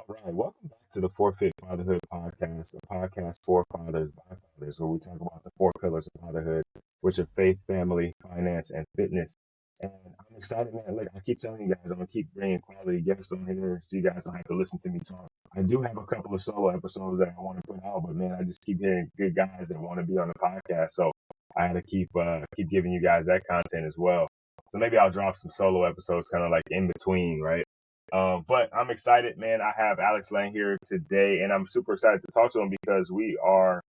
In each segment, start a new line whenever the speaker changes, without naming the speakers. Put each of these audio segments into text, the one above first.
All right, welcome back to the Forfeit Fatherhood Podcast, a podcast for fathers by fathers, where we talk about the four pillars of fatherhood, which are faith, family, finance, and fitness. And I'm excited, man. Look, I keep telling you guys, I'm gonna keep bringing quality guests on here, so you guys don't have to listen to me talk. I do have a couple of solo episodes that I want to put out, but man, I just keep hearing good guys that want to be on the podcast, so I had to keep giving you guys that content as well. So maybe I'll drop some solo episodes, kind of like in between, right? But I'm excited, man. I have Alex Lange here today, and I'm super excited to talk to him because we are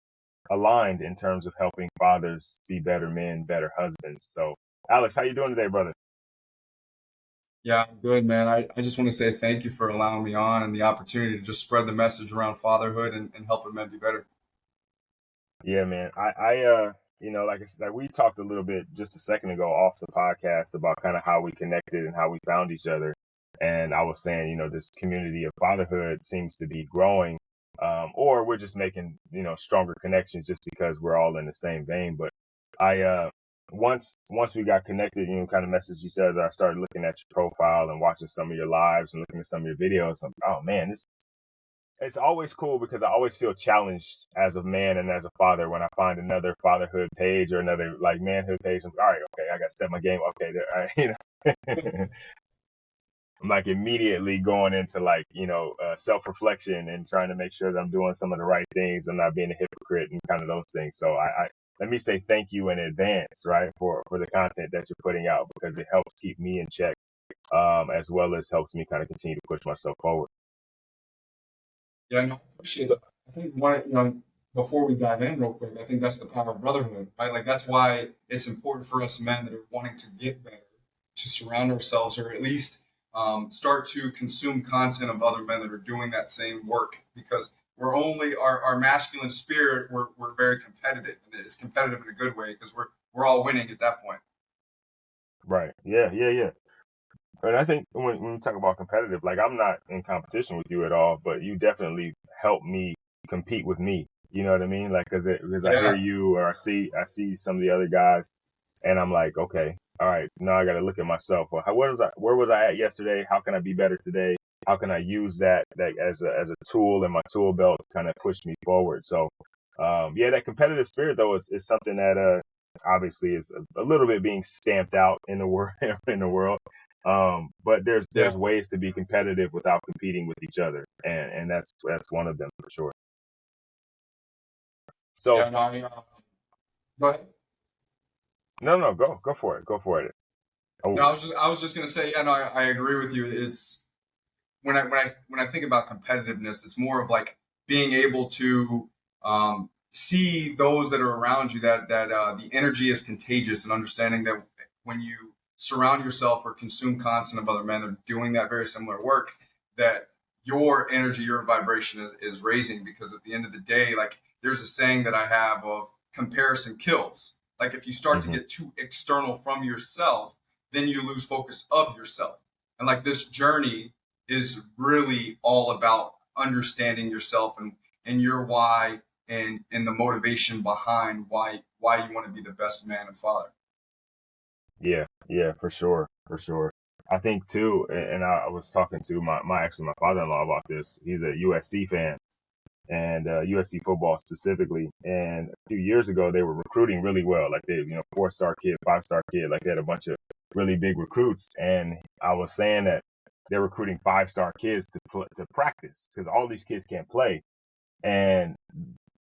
aligned in terms of helping fathers be better men, better husbands. So, Alex, how you doing today, brother?
Yeah, I'm good, man. I just want to say thank you for allowing me on and the opportunity to just spread the message around fatherhood and helping men be better.
Yeah, man. Like I said, like we talked a little bit just a second ago off the podcast about kind of how we connected and how we found each other. And I was saying, this community of fatherhood seems to be growing, or we're just making, stronger connections just because we're all in the same vein. But once we got connected, kind of messaged each other, I started looking at your profile and watching some of your lives and looking at some of your videos. I'm, oh man, it's always cool because I always feel challenged as a man and as a father when I find another fatherhood page or another like manhood page. I'm all right, okay, I got to step my game. Okay, there, all right, I'm like immediately going into like self reflection and trying to make sure that I'm doing some of the right things. I'm not being a hypocrite and kind of those things. So I let me say thank you in advance, right, for the content that you're putting out because it helps keep me in check, as well as helps me kind of continue to push myself forward.
Yeah, no, I appreciate it. I think before we dive in real quick, I think that's the power of brotherhood, right? Like that's why it's important for us men that are wanting to get better to surround ourselves or at least start to consume content of other men that are doing that same work because our masculine spirit, we're very competitive and it's competitive in a good way because we're all winning at that point.
Right. Yeah. Yeah. Yeah. And I think when we talk about competitive, like I'm not in competition with you at all, but you definitely help me compete with me. You know what I mean? Like, because I hear
Yeah.
you or I see some of the other guys, and I'm like, okay, all right, now I got to look at myself. Well, where was I at yesterday? How can I be better today? How can I use that as a tool in my tool belt to kind of push me forward? So, yeah, that competitive spirit though is something that obviously is a little bit being stamped out in the world in the world. But there's
Yeah.
ways to be competitive without competing with each other, and that's one of them for sure. So
Yeah. No, go ahead.
no, no, go for it, go for it.
No,
Oh,
I was just gonna say, yeah, no, I agree with you. It's when I think about competitiveness, it's more of like being able to see those that are around you that the energy is contagious and understanding that when you surround yourself or consume content of other men that are doing that very similar work, that your energy, your vibration is raising because at the end of the day, like there's a saying that I have of comparison kills. Like if you start to
hmm
get too external from yourself, then you lose focus of yourself. And like this journey is really all about understanding yourself and your why and the motivation behind why you want to be the best man and father.
yeah, yeah, for sure, for sure. I think too, and I was talking to my father-in-law about this. He's a USC fan and USC football specifically. And a few years ago, they were recruiting really well. Like they, 4-star kid, 5-star kid, like they had a bunch of really big recruits. And I was saying that they're recruiting 5-star kids to practice because all these kids can't play. And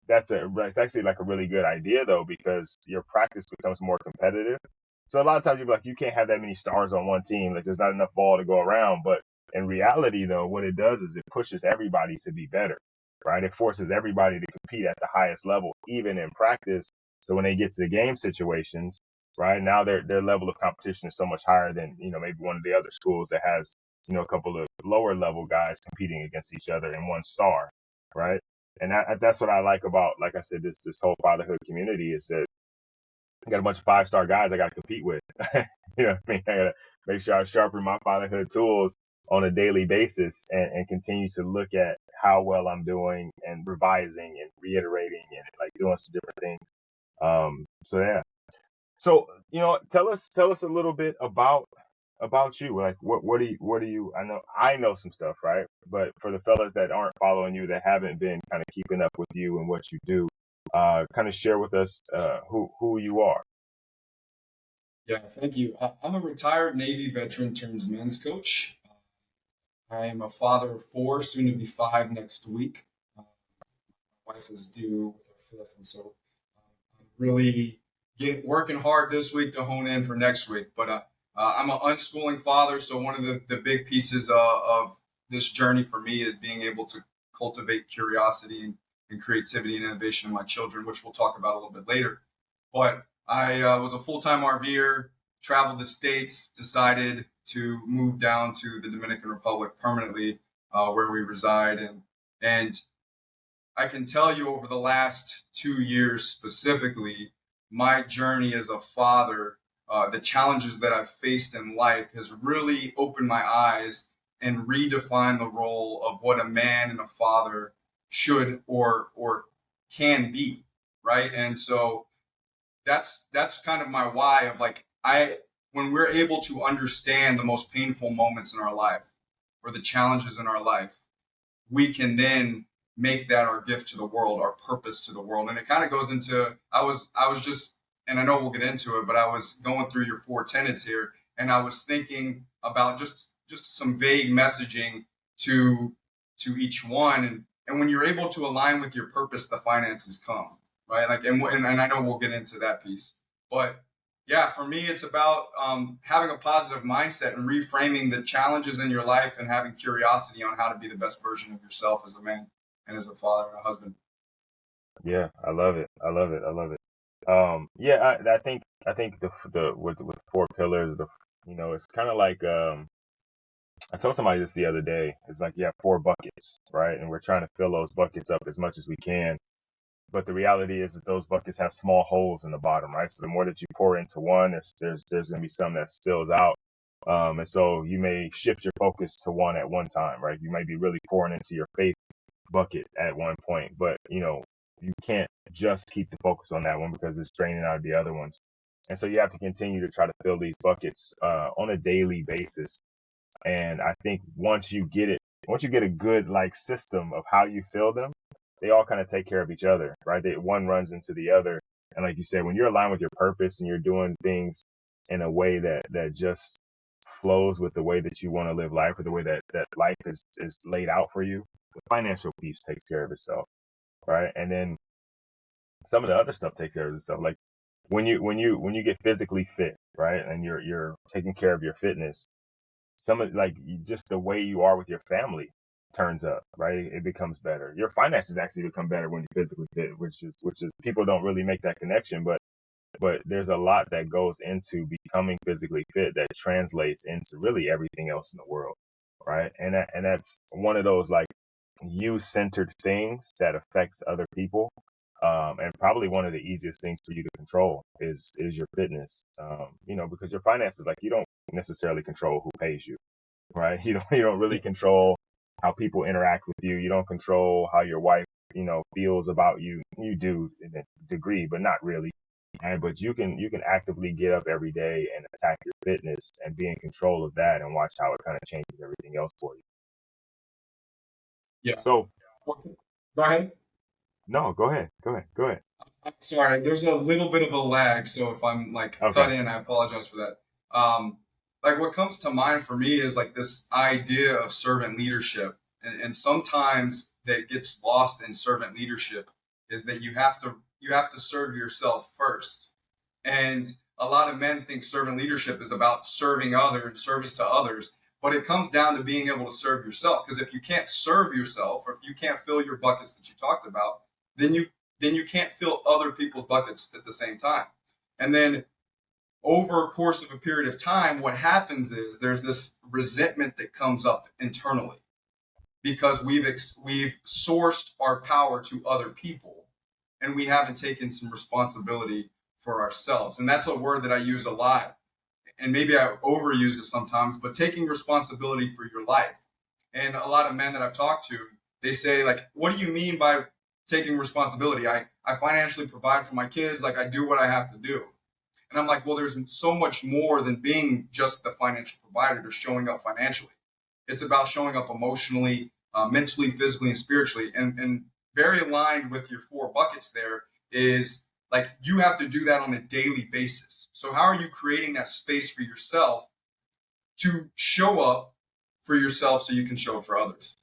that's actually like a really good idea though, because your practice becomes more competitive. So a lot of times you're like, you can't have that many stars on one team. Like there's not enough ball to go around. But in reality though, what it does is it pushes everybody to be better, right? It forces everybody to compete at the highest level, even in practice. So when they get to the game situations, right now their level of competition is so much higher than, maybe one of the other schools that has, a couple of lower level guys competing against each other in one star, right? And that's what I like about, like I said, this whole fatherhood community is that I got a bunch of 5-star guys I got to compete with. What I mean? I got to make sure I sharpen my fatherhood tools on a daily basis and continue to look at how well I'm doing and revising and reiterating and like doing some different things. So yeah. So tell us a little bit about about you. Like, what do you? I know some stuff, right? But for the fellas that aren't following you, that haven't been kind of keeping up with you and what you do, kind of share with us who you are.
Yeah, thank you. I'm a retired Navy veteran turned men's coach. I am a father of four, soon to be five next week. My wife is due with her fifth, and so I'm really working hard this week to hone in for next week. But I'm an unschooling father, so one of the big pieces of this journey for me is being able to cultivate curiosity and creativity and innovation in my children, which we'll talk about a little bit later. But I was a full time RVer, traveled the states, decided to move down to the Dominican Republic permanently, where we reside, and I can tell you over the last 2 years specifically, my journey as a father, the challenges that I've faced in life has really opened my eyes and redefined the role of what a man and a father should or can be, right? And so that's kind of my why of like I when we're able to understand the most painful moments in our life or the challenges in our life, we can then make that our gift to the world, our purpose to the world. And it kind of goes into I was just, and I know we'll get into it, but I was going through your four tenets here, and I was thinking about just some vague messaging to to each one. And when you're able to align with your purpose, the finances come, right? Like and I know we'll get into that piece, but yeah, for me, it's about having a positive mindset and reframing the challenges in your life and having curiosity on how to be the best version of yourself as a man and as a father and a husband.
Yeah, I love it. I love it. I love it. Yeah, I think the with four pillars, it's kind of like I told somebody this the other day. It's like you have four buckets, right? And we're trying to fill those buckets up as much as we can. But the reality is that those buckets have small holes in the bottom, right? So the more that you pour into one, there's going to be some that spills out. And so you may shift your focus to one at one time, right? You might be really pouring into your faith bucket at one point, but you can't just keep the focus on that one because it's draining out of the other ones. And so you have to continue to try to fill these buckets on a daily basis. And I think once you get a good like system of how you fill them, they all kind of take care of each other, right? One runs into the other. And like you said, when you're aligned with your purpose and you're doing things in a way that just flows with the way that you want to live life or the way that life is laid out for you, the financial piece takes care of itself, right? And then some of the other stuff takes care of itself. Like when you get physically fit, right? And you're taking care of your fitness, some of like just the way you are with your family turns up, right? It becomes better. Your finances actually become better when you're physically fit, which is people don't really make that connection, but there's a lot that goes into becoming physically fit that translates into really everything else in the world, right? And that's one of those like you-centered things that affects other people. And probably one of the easiest things for you to control is your fitness. Because your finances, like you don't necessarily control who pays you, right? You don't really control how people interact with you. You don't control how your wife, feels about you. You do in a degree, but not really. But you can actively get up every day and attack your fitness and be in control of that and watch how it kind of changes everything else for you.
Yeah.
So
Okay. Go ahead.
no, go ahead.
Sorry, there's a little bit of a lag, so if I'm like cut
Okay.
in, I apologize for that. Like what comes to mind for me is like this idea of servant leadership, and sometimes that gets lost in servant leadership is that you have to serve yourself first, and a lot of men think servant leadership is about serving others and service to others, but it comes down to being able to serve yourself. Because if you can't serve yourself, or if you can't fill your buckets that you talked about, then you can't fill other people's buckets at the same time. And then over a course of a period of time, what happens is there's this resentment that comes up internally because we've sourced our power to other people and we haven't taken some responsibility for ourselves. And that's a word that I use a lot. And maybe I overuse it sometimes, but taking responsibility for your life. And a lot of men that I've talked to, they say, like, what do you mean by taking responsibility? I financially provide for my kids, like I do what I have to do. And I'm like, well, there's so much more than being just the financial provider to showing up financially. It's about showing up emotionally, mentally, physically, and spiritually. And very aligned with your four buckets there is like you have to do that on a daily basis. So how are you creating that space for yourself to show up for yourself so you can show up for others?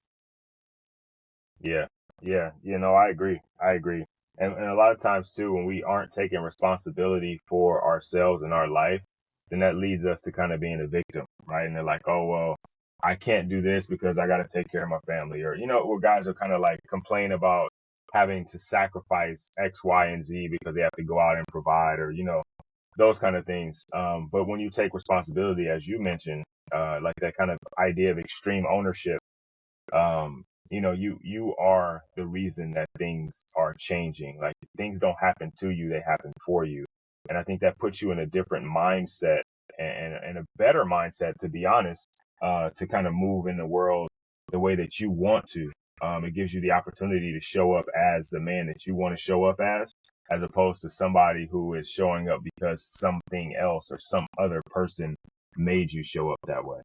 Yeah, yeah, I agree. I agree. And a lot of times too, when we aren't taking responsibility for ourselves and our life, then that leads us to kind of being a victim, right? And they're like, oh, well, I can't do this because I got to take care of my family. Or, where guys are kind of like complain about having to sacrifice X, Y, and Z because they have to go out and provide or, those kind of things. But when you take responsibility, as you mentioned, like that kind of idea of extreme ownership, you are the reason that things are changing. Like things don't happen to you, they happen for you. And I think that puts you in a different mindset and a better mindset, to be honest, to kind of move in the world the way that you want to. It gives you the opportunity to show up as the man that you want to show up as opposed to somebody who is showing up because something else or some other person made you show up that way.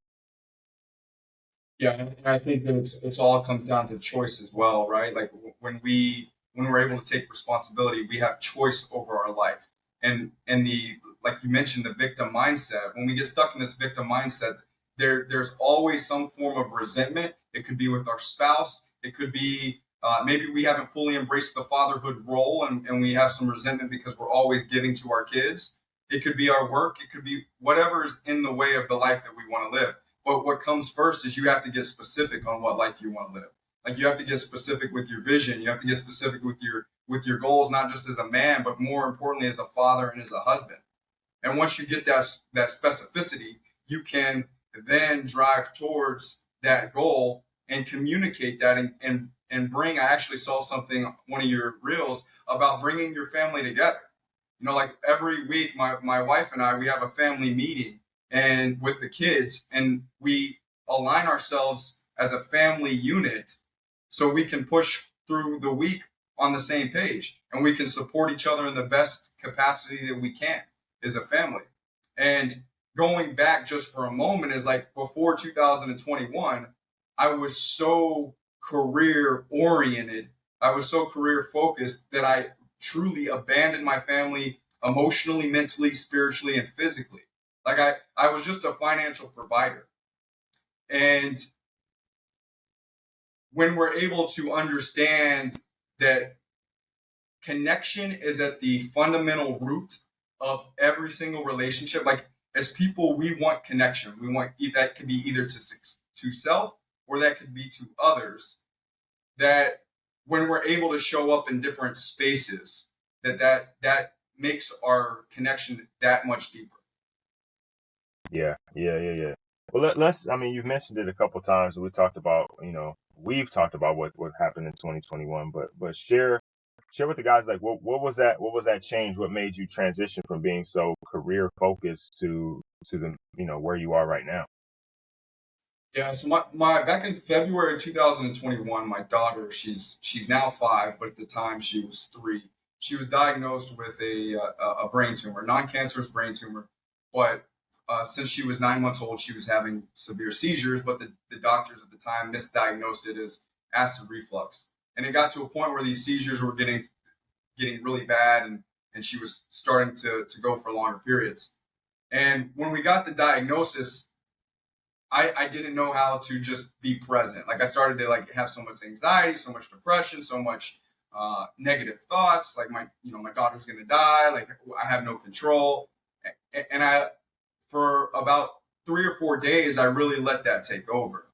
Yeah, and I think that it's all comes down to choice as well, right? Like when we're able to take responsibility, we have choice over our life. And the like you mentioned, the victim mindset. When we get stuck in this victim mindset, there's always some form of resentment. It could be with our spouse. It could be maybe we haven't fully embraced the fatherhood role, and we have some resentment because we're always giving to our kids. It could be our work. It could be whatever is in the way of the life that we want to live. But what comes first is you have to get specific on what life you want to live. Like you have to get specific with your vision. You have to get specific with your goals, not just as a man, but more importantly as a father and as a husband. And once you get that specificity, you can then drive towards that goal and communicate that and bring. I actually saw something one of your reels about bringing your family together. Like every week, my wife and I we have a family meeting and with the kids, and we align ourselves as a family unit so we can push through the week on the same page and we can support each other in the best capacity that we can as a family. And going back just for a moment is like before 2021, I was so career oriented. I was so career focused that I truly abandoned my family emotionally, mentally, spiritually, and physically. Like I was just a financial provider. And when we're able to understand that connection is at the fundamental root of every single relationship, like as people, we want connection. We want that could be either to self or that could be to others. That when we're able to show up in different spaces, that makes our connection that much deeper.
Yeah, yeah, yeah, yeah. Well, let's. I mean, you've mentioned it a couple times. We've talked about what happened in 2021, but share with the guys like what was that? What was that change? What made you transition from being so career focused to the where you are right now?
Yeah, so my back in February 2021, my daughter, she's now 5, but at the time she was 3. She was diagnosed with a brain tumor, non-cancerous brain tumor, but since she was 9 months old, she was having severe seizures. But the doctors at the time misdiagnosed it as acid reflux, and it got to a point where these seizures were getting really bad, and she was starting to go for longer periods. And when we got the diagnosis, I didn't know how to just be present. Like I started to like have so much anxiety, so much depression, so much negative thoughts. Like my daughter's gonna die. Like I have no control. And I, for about 3 or 4 days, I really let that take over.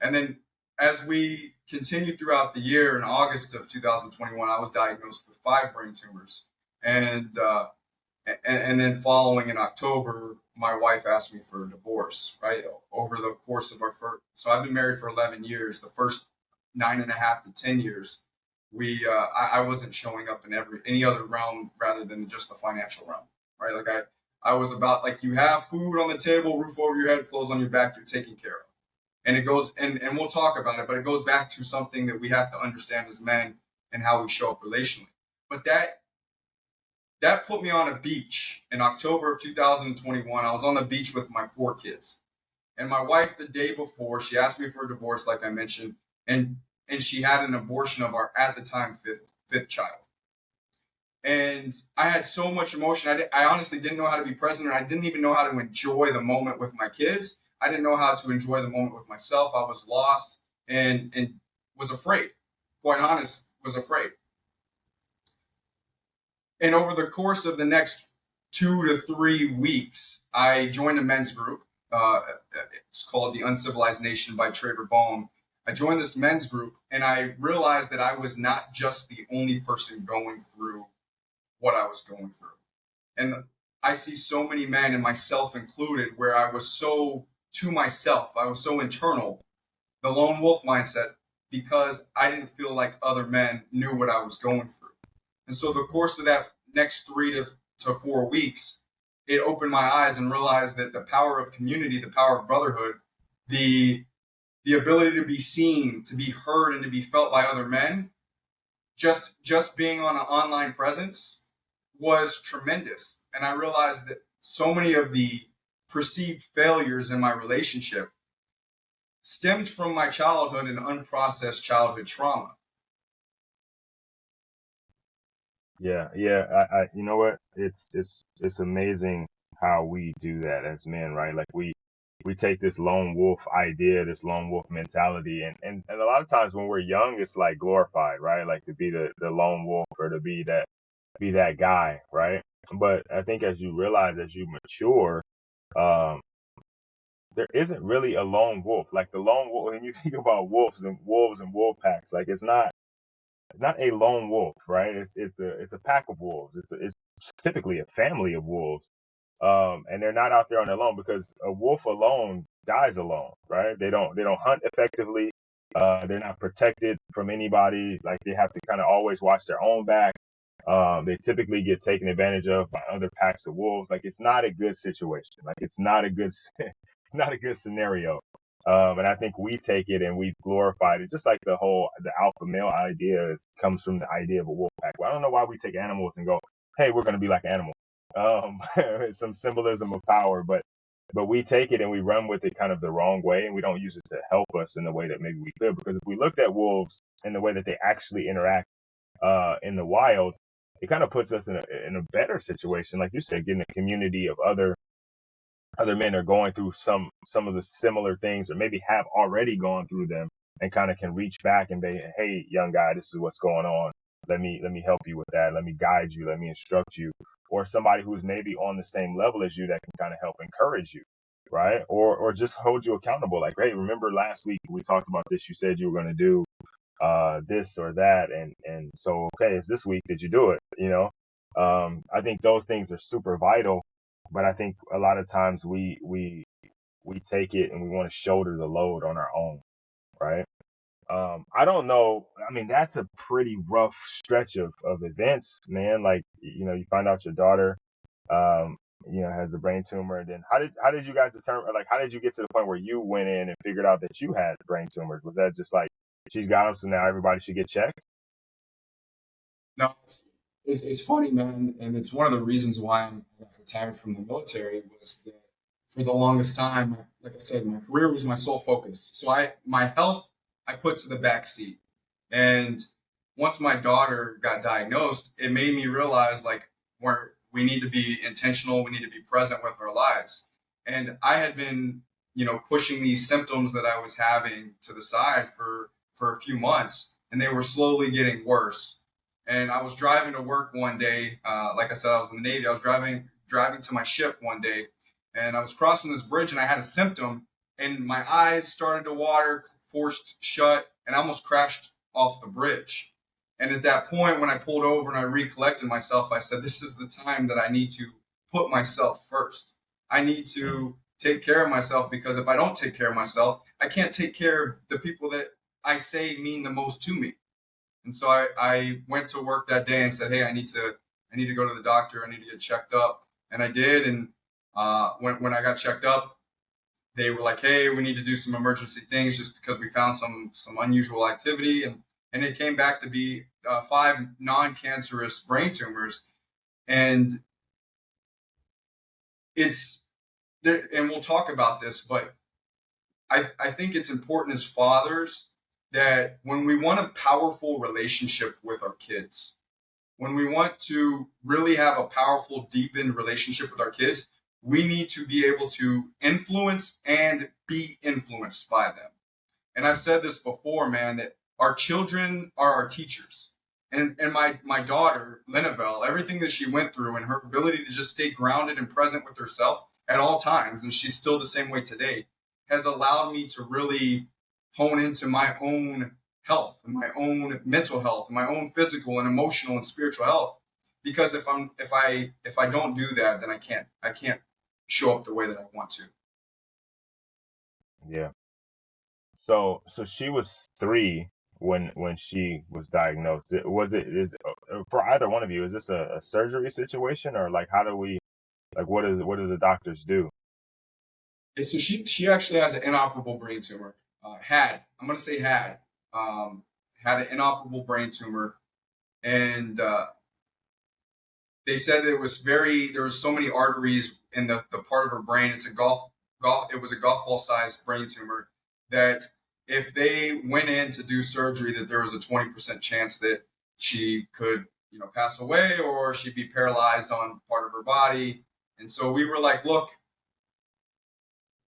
And then as we continued throughout the year, in August of 2021, I was diagnosed with 5 brain tumors. And and then following in October, my wife asked me for a divorce, right? Over the course of our first, so I've been married for 11 years. The first 9.5 to 10 years, I wasn't showing up in any other realm rather than just the financial realm, right? Like I was about like you have food on the table, roof over your head, clothes on your back, you're taken care of. And it goes, and we'll talk about it, but it goes back to something that we have to understand as men and how we show up relationally. But that put me on a beach in October of 2021. I was on the beach with my 4 kids. And my wife, the day before, she asked me for a divorce, like I mentioned, and she had an abortion of our, at the time, fifth child. And I had so much emotion. I honestly didn't know how to be present, and I didn't even know how to enjoy the moment with my kids. I didn't know how to enjoy the moment with myself. I was lost and was afraid. Quite honest, was afraid. And over the course of the next 2 to 3 weeks, I joined a men's group. It's called The Uncivilized Nation by Trader Boehm. I joined this men's group, and I realized that I was not just the only person going through what I was going through. And I see so many men, and myself included, where I was so to myself, I was so internal, the lone wolf mindset, because I didn't feel like other men knew what I was going through. And so the course of that next 3 to 4 weeks, it opened my eyes and realized that the power of community, the power of brotherhood, the ability to be seen, to be heard, and to be felt by other men, just being on an online presence was tremendous. And I realized that so many of the perceived failures in my relationship stemmed from my childhood and unprocessed childhood trauma.
Yeah, yeah. You know what? It's amazing how we do that as men, right? Like we take this lone wolf idea, this lone wolf mentality, and a lot of times when we're young, it's like glorified, right? Like to be the lone wolf or to be that guy, right? But I think as you realize, as you mature, um, there isn't really a lone wolf. Like the lone wolf, when you think about wolves and wolf packs, like it's not a lone wolf, right? It's a pack of wolves. It's typically a family of wolves, and they're not out there on their own because a wolf alone dies alone, right? They don't hunt effectively. They're not protected from anybody. Like they have to kind of always watch their own back. They typically get taken advantage of by other packs of wolves. Like it's not a good situation. Like it's not a good it's not a good scenario. And I think we take it and we've glorified it, just like the alpha male idea comes from the idea of a wolf pack. Well, I don't know why we take animals and go, hey, we're going to be like animals. Some symbolism of power, but we take it and we run with it kind of the wrong way, and we don't use it to help us in the way that maybe we could. Because if we looked at wolves in the way that they actually interact in the wild, it kind of puts us in a better situation, like you said, getting a community of other men are going through some of the similar things, or maybe have already gone through them, and kind of can reach back and be, hey, young guy, this is what's going on. Let me help you with that. Let me guide you. Let me instruct you. Or somebody who's maybe on the same level as you that can kind of help encourage you, right? Or just hold you accountable. Like, hey, remember last week we talked about this. You said you were going to do this or that, and so okay, it's this week. Did you do it? I think those things are super vital, but I think a lot of times we take it and we want to shoulder the load on our own, right? I don't know. I mean, that's a pretty rough stretch of events, man. Like, you find out your daughter, has the brain tumor. And then how did you guys determine, like, how did you get to the point where you went in and figured out that you had brain tumors? Was that just like, she's got them, so now everybody should get checked?
No, it's funny, man, and it's one of the reasons why I got retired from the military was that for the longest time, like I said, my career was my sole focus. So my health I put to the back seat, and once my daughter got diagnosed, it made me realize like we need to be intentional, we need to be present with our lives, and I had been pushing these symptoms that I was having to the side for a few months, and they were slowly getting worse. And I was driving to work one day. Like I said, I was in the Navy. I was driving to my ship one day, and I was crossing this bridge, and I had a symptom, and my eyes started to water, forced shut, and I almost crashed off the bridge. And at that point, when I pulled over and I recollected myself, I said, "This is the time that I need to put myself first. I need to take care of myself, because if I don't take care of myself, I can't take care of the people that I say mean the most to me." And so I went to work that day and said, "Hey, I need to go to the doctor. I need to get checked up." And I did. And when I got checked up, they were like, "Hey, we need to do some emergency things just because we found some unusual activity." And it came back to be 5 non-cancerous brain tumors. And it's there, and we'll talk about this, but I think it's important as fathers that when we want a powerful relationship with our kids, when we want to really have a powerful, deepened relationship with our kids, we need to be able to influence and be influenced by them. And I've said this before, man, that our children are our teachers. And my daughter, Linavelle, everything that she went through and her ability to just stay grounded and present with herself at all times, and she's still the same way today, has allowed me to really hone into my own health and my own mental health and my own physical and emotional and spiritual health. Because if I don't do that, then I can't show up the way that I want to.
Yeah. So she was 3 when she was diagnosed. Was it is for either one of you? Is this a surgery situation, or like how do we like what do the doctors do?
So she actually has an inoperable brain tumor. Had I'm going to say um, had an inoperable brain tumor, and they said it was there was so many arteries in the part of her brain. It's a golf. It was a golf ball sized brain tumor that if they went in to do surgery, that there was a 20% chance that she could pass away or she'd be paralyzed on part of her body. And so we were like, look,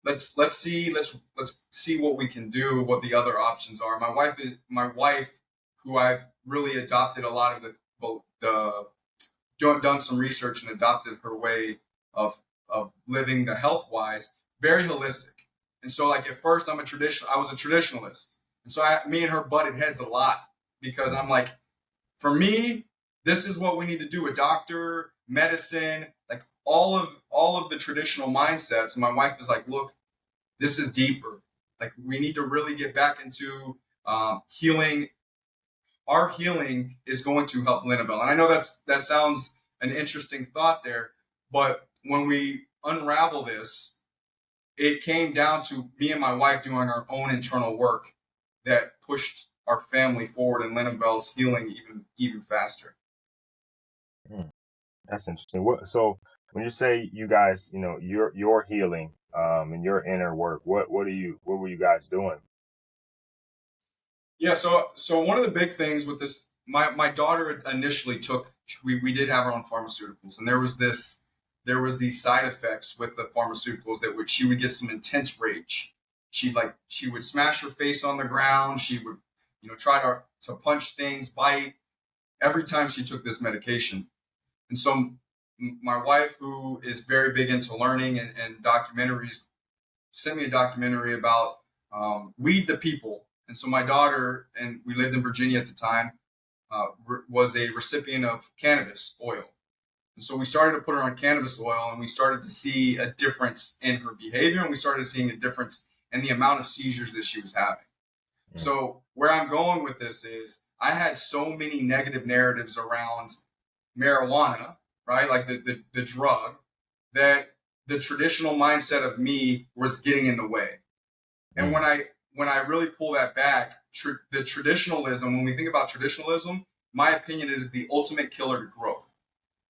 let's see what we can do, what the other options are. My wife, who I've really adopted a lot of the done some research and adopted her way of living the health wise, very holistic. And so like at first I was a traditionalist. And so me and her butted heads a lot because I'm like, for me, this is what we need to do. A doctor, medicine, like all of the traditional mindsets. And my wife is like, look, this is deeper. Like we need to really get back into healing. Our healing is going to help Linabelle. And I know that sounds an interesting thought there, but when we unravel this, it came down to me and my wife doing our own internal work that pushed our family forward and Linabelle's healing even faster.
Hmm, that's interesting. So when you say you guys, your healing and your inner work, what were you guys doing?
Yeah, so one of the big things with this, my daughter initially took, we did have her on pharmaceuticals, and there was these side effects with the pharmaceuticals that she would get some intense rage. She would smash her face on the ground. She would try to punch things, bite every time she took this medication. And so my wife, who is very big into learning and documentaries, sent me a documentary about Weed the People. And so my daughter, and we lived in Virginia at the time, was a recipient of cannabis oil. And so we started to put her on cannabis oil, and we started to see a difference in her behavior, and we started seeing a difference in the amount of seizures that she was having.
Hmm.
So where I'm going with this is I had so many negative narratives around marijuana, right? Like the drug, that the traditional mindset of me was getting in the way. And
Hmm.
when I really pull that back, the traditionalism, when we think about traditionalism, my opinion is the ultimate killer to growth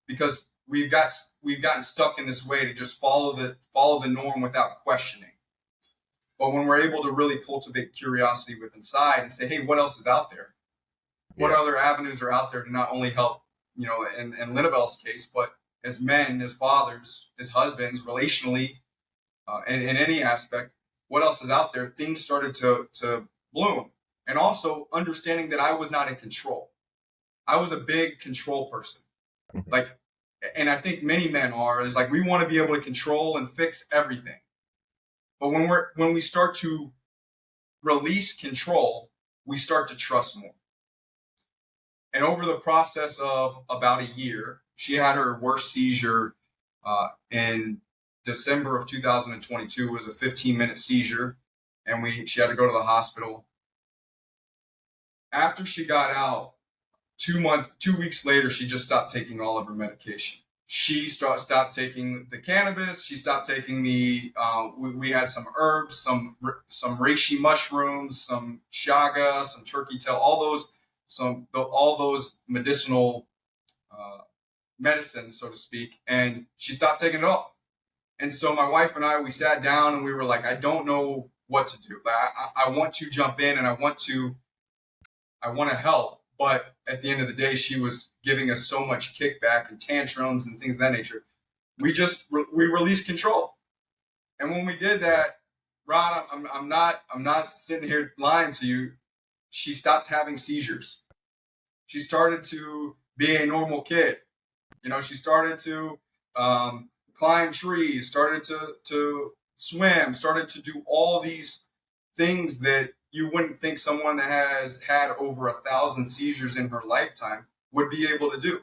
because we've gotten stuck in this way to just follow the norm without questioning. But when we're able to really cultivate curiosity with inside and say, hey, what else is out there? What
Yeah.
other avenues are out there to not only help, in Linabelle's case, but as men, as fathers, as husbands, relationally, in any aspect, what else is out there? Things started to bloom. And also understanding that I was not in control. I was a big control person. Like, and I think many men are, is like, we want to be able to control and fix everything. But when we start to release control, we start to trust more. And over the process of about a year, she had her worst seizure in December of 2022. It was a 15-minute seizure, and she had to go to the hospital. After she got out, 2 weeks later, she just stopped taking all of her medication. She stopped taking the cannabis. She stopped taking we had some herbs, some reishi mushrooms, some chaga, some turkey tail, all those medicinal uh, medicine, so to speak, and she stopped taking it all. And so my wife and I, we sat down and we were like, I don't know what to do. Like, I want to jump in and I want to help. But at the end of the day, she was giving us so much kickback and tantrums and things of that nature. We released control. And when we did that, Rod, I'm not sitting here lying to you. She stopped having seizures. She started to be a normal kid. She started to climb trees, started to swim, started to do all these things that you wouldn't think someone that has had over 1,000 seizures in her lifetime would be able to do.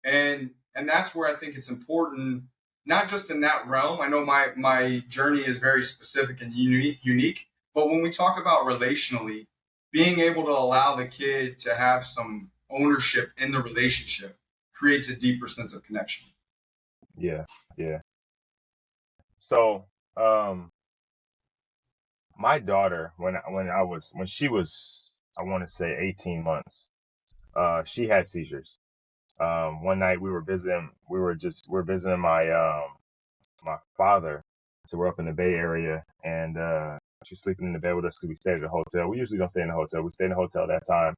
And that's where I think it's important, not just in that realm. I know my journey is very specific and unique, but when we talk about relationally, being able to allow the kid to have some ownership in the relationship creates a deeper sense of connection.
Yeah, yeah. So, my daughter, when she was, I want to say 18 months, she had seizures. One night we were visiting my father. So we're up in the Bay Area, and she's sleeping in the bed with us because we stayed at a hotel. We usually don't stay in the hotel. We stayed in the hotel that time.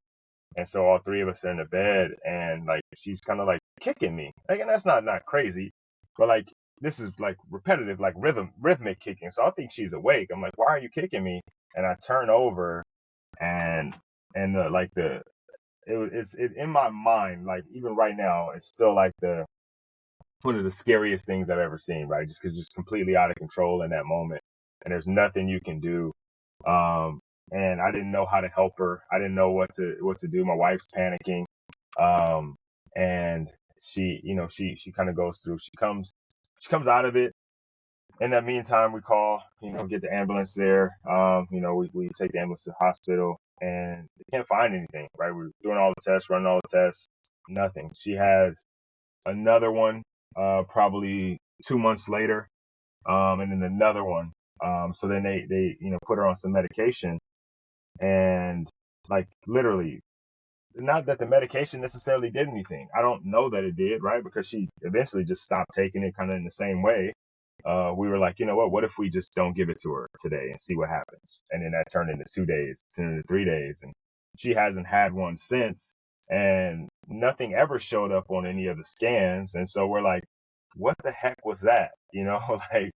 And so all three of us are in the bed, and like she's kind of like kicking me. Like, and that's not crazy, but like this is like repetitive, like rhythmic kicking. So I think she's awake. I'm like, why are you kicking me? And I turn over, and like it's in my mind, like even right now, it's still like the one of the scariest things I've ever seen, right? Just because just completely out of control in that moment, and there's nothing you can do. Um, and I didn't know how to help her. I didn't know what to do. My wife's panicking, and she kind of goes through. She comes out of it. In that meantime, we call, get the ambulance there. We take the ambulance to the hospital, and they can't find anything, right? We're doing all the tests, running all the tests, nothing. She has another one, probably 2 months later, and then another one. So then they put her on some medication, and like literally, not that the medication necessarily did anything. I don't know that it did, right? Because she eventually just stopped taking it kind of in the same way. We were like, you know what if we just don't give it to her today and see what happens? And then that turned into 2 days, turned into 3 days, and she hasn't had one since, and nothing ever showed up on any of the scans. And so we're like, what the heck was that? Like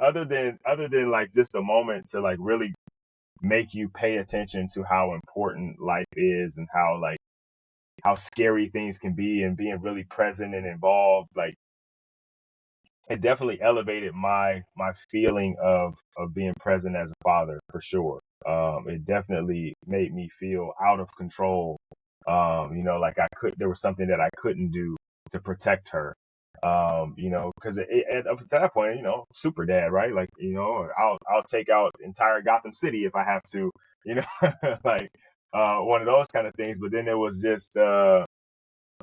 other than like just a moment to like really make you pay attention to how important life is, and how scary things can be, and being really present and involved. Like, it definitely elevated my feeling of being present as a father, for sure. It definitely made me feel out of control. Like there was something that I couldn't do to protect her. Because up to that point, super dad, right? Like, I'll take out entire Gotham City if I have to, like one of those kind of things. But then it was just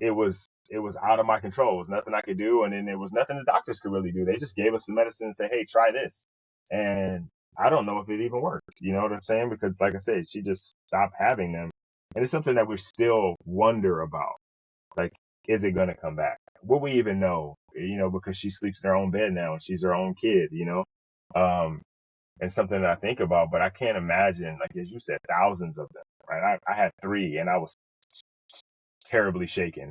it was out of my control. It was nothing I could do, and then there was nothing the doctors could really do. They just gave us the medicine and say, hey, try this. And I don't know if it even worked. You know what I'm saying? Because like I said, she just stopped having them. And it's something that we still wonder about. Like, is it gonna come back? Will we even know? Because she sleeps in her own bed now and she's her own kid, and something that I think about, but I can't imagine, like as you said, thousands of them, right? I had three and I was terribly shaken,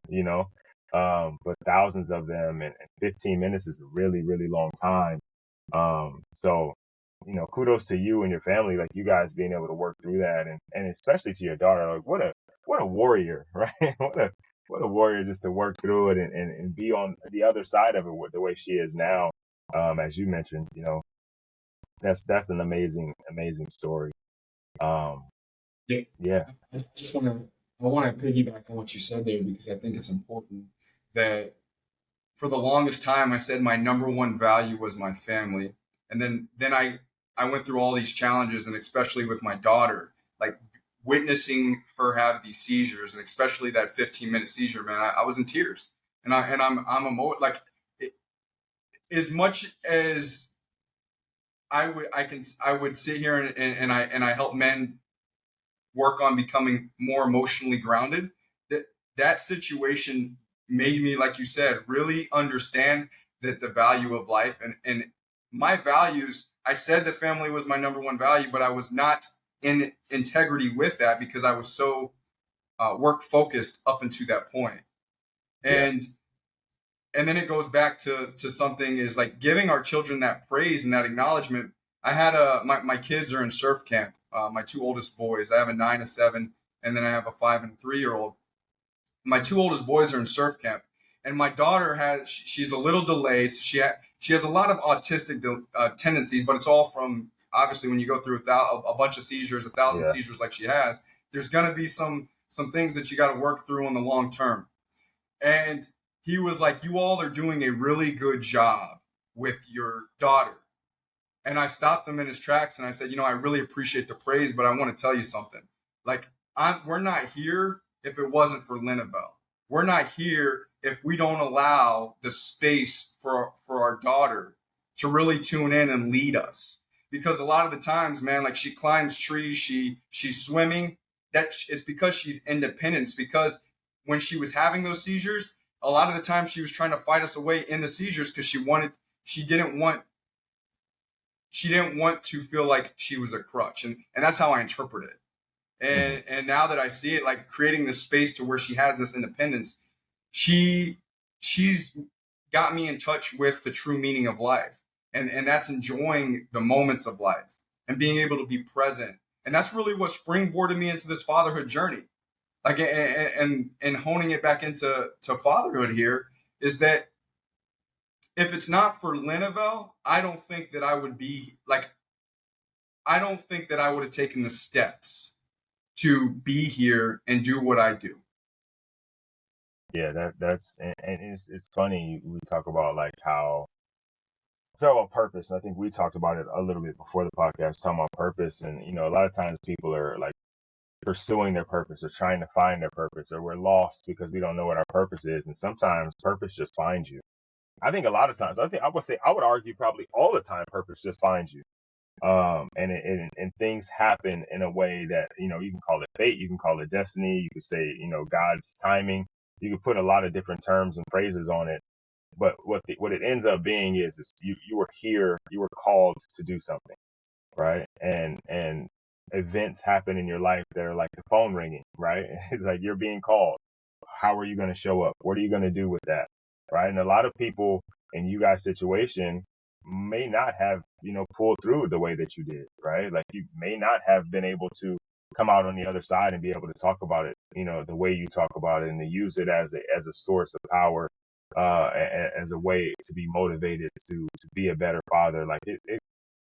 but thousands of them, and 15 minutes is a really, really long time. So, kudos to you and your family, like you guys being able to work through that, and especially to your daughter, like what a warrior, right? What a warrior, just to work through it and be on the other side of it with the way she is now. As you mentioned, that's an amazing story. Um,
Yeah.
yeah,
I want to piggyback on what you said there because I think it's important that for the longest time I said my number one value was my family, and then I went through all these challenges, and especially with my daughter, like witnessing her have these seizures, and especially that 15-minute seizure, man, I was in tears, like it, as much as I would sit here and I help men work on becoming more emotionally grounded. That situation made me, like you said, really understand that the value of life and my values. I said that family was my number one value, but I was not in integrity with that because I was so work focused up until that point.
Yeah.
And then it goes back to something is like giving our children that praise and that acknowledgement. I had my kids are in surf camp. My two oldest boys. I have a 9, a 7, and then I have a 5 and 3 year old. My two oldest boys are in surf camp, and my daughter she's a little delayed. So she has a lot of autistic tendencies, but it's all from obviously when you go through a bunch of seizures, 1,000
Yeah.
seizures like she has. There's gonna be some things that you got to work through in the long term. And he was like, "You all are doing a really good job with your daughter." And I stopped him in his tracks and I said, I really appreciate the praise, but I want to tell you something. Like, we're not here if it wasn't for Linabelle. We're not here if we don't allow the space for our daughter to really tune in and lead us. Because a lot of the times, man, like she climbs trees, she's swimming. That it's because she's independent. It's because when she was having those seizures, a lot of the time she was trying to fight us away in the seizures because she didn't want to feel like she was a crutch, and that's how I interpret it.
Hmm.
And now that I see it, like creating this space to where she has this independence, she's got me in touch with the true meaning of life, and that's enjoying the moments of life and being able to be present. And that's really what springboarded me into this fatherhood journey. Like, and honing it back into fatherhood here is that if it's not for Linavelle, I don't think that I would be like, I don't think that I would have taken the steps to be here and do what I do.
Yeah, that's and it's funny we talk about like how talk about purpose. And I think we talked about it a little bit before the podcast, talking about purpose. And a lot of times people are like pursuing their purpose or trying to find their purpose, or we're lost because we don't know what our purpose is. And sometimes purpose just finds you. I think a lot of times, I would argue probably all the time, purpose just finds you. And things happen in a way that, you can call it fate, you can call it destiny, you could say, God's timing. You could put a lot of different terms and phrases on it. But what it ends up being is you were here, you were called to do something, right? And events happen in your life that are like the phone ringing, right? It's like you're being called. How are you going to show up? What are you going to do with that? Right? And a lot of people in you guys' situation may not have, pulled through the way that you did, right? Like you may not have been able to come out on the other side and be able to talk about it, the way you talk about it, and to use it as a source of power, as a way to be motivated to be a better father. Like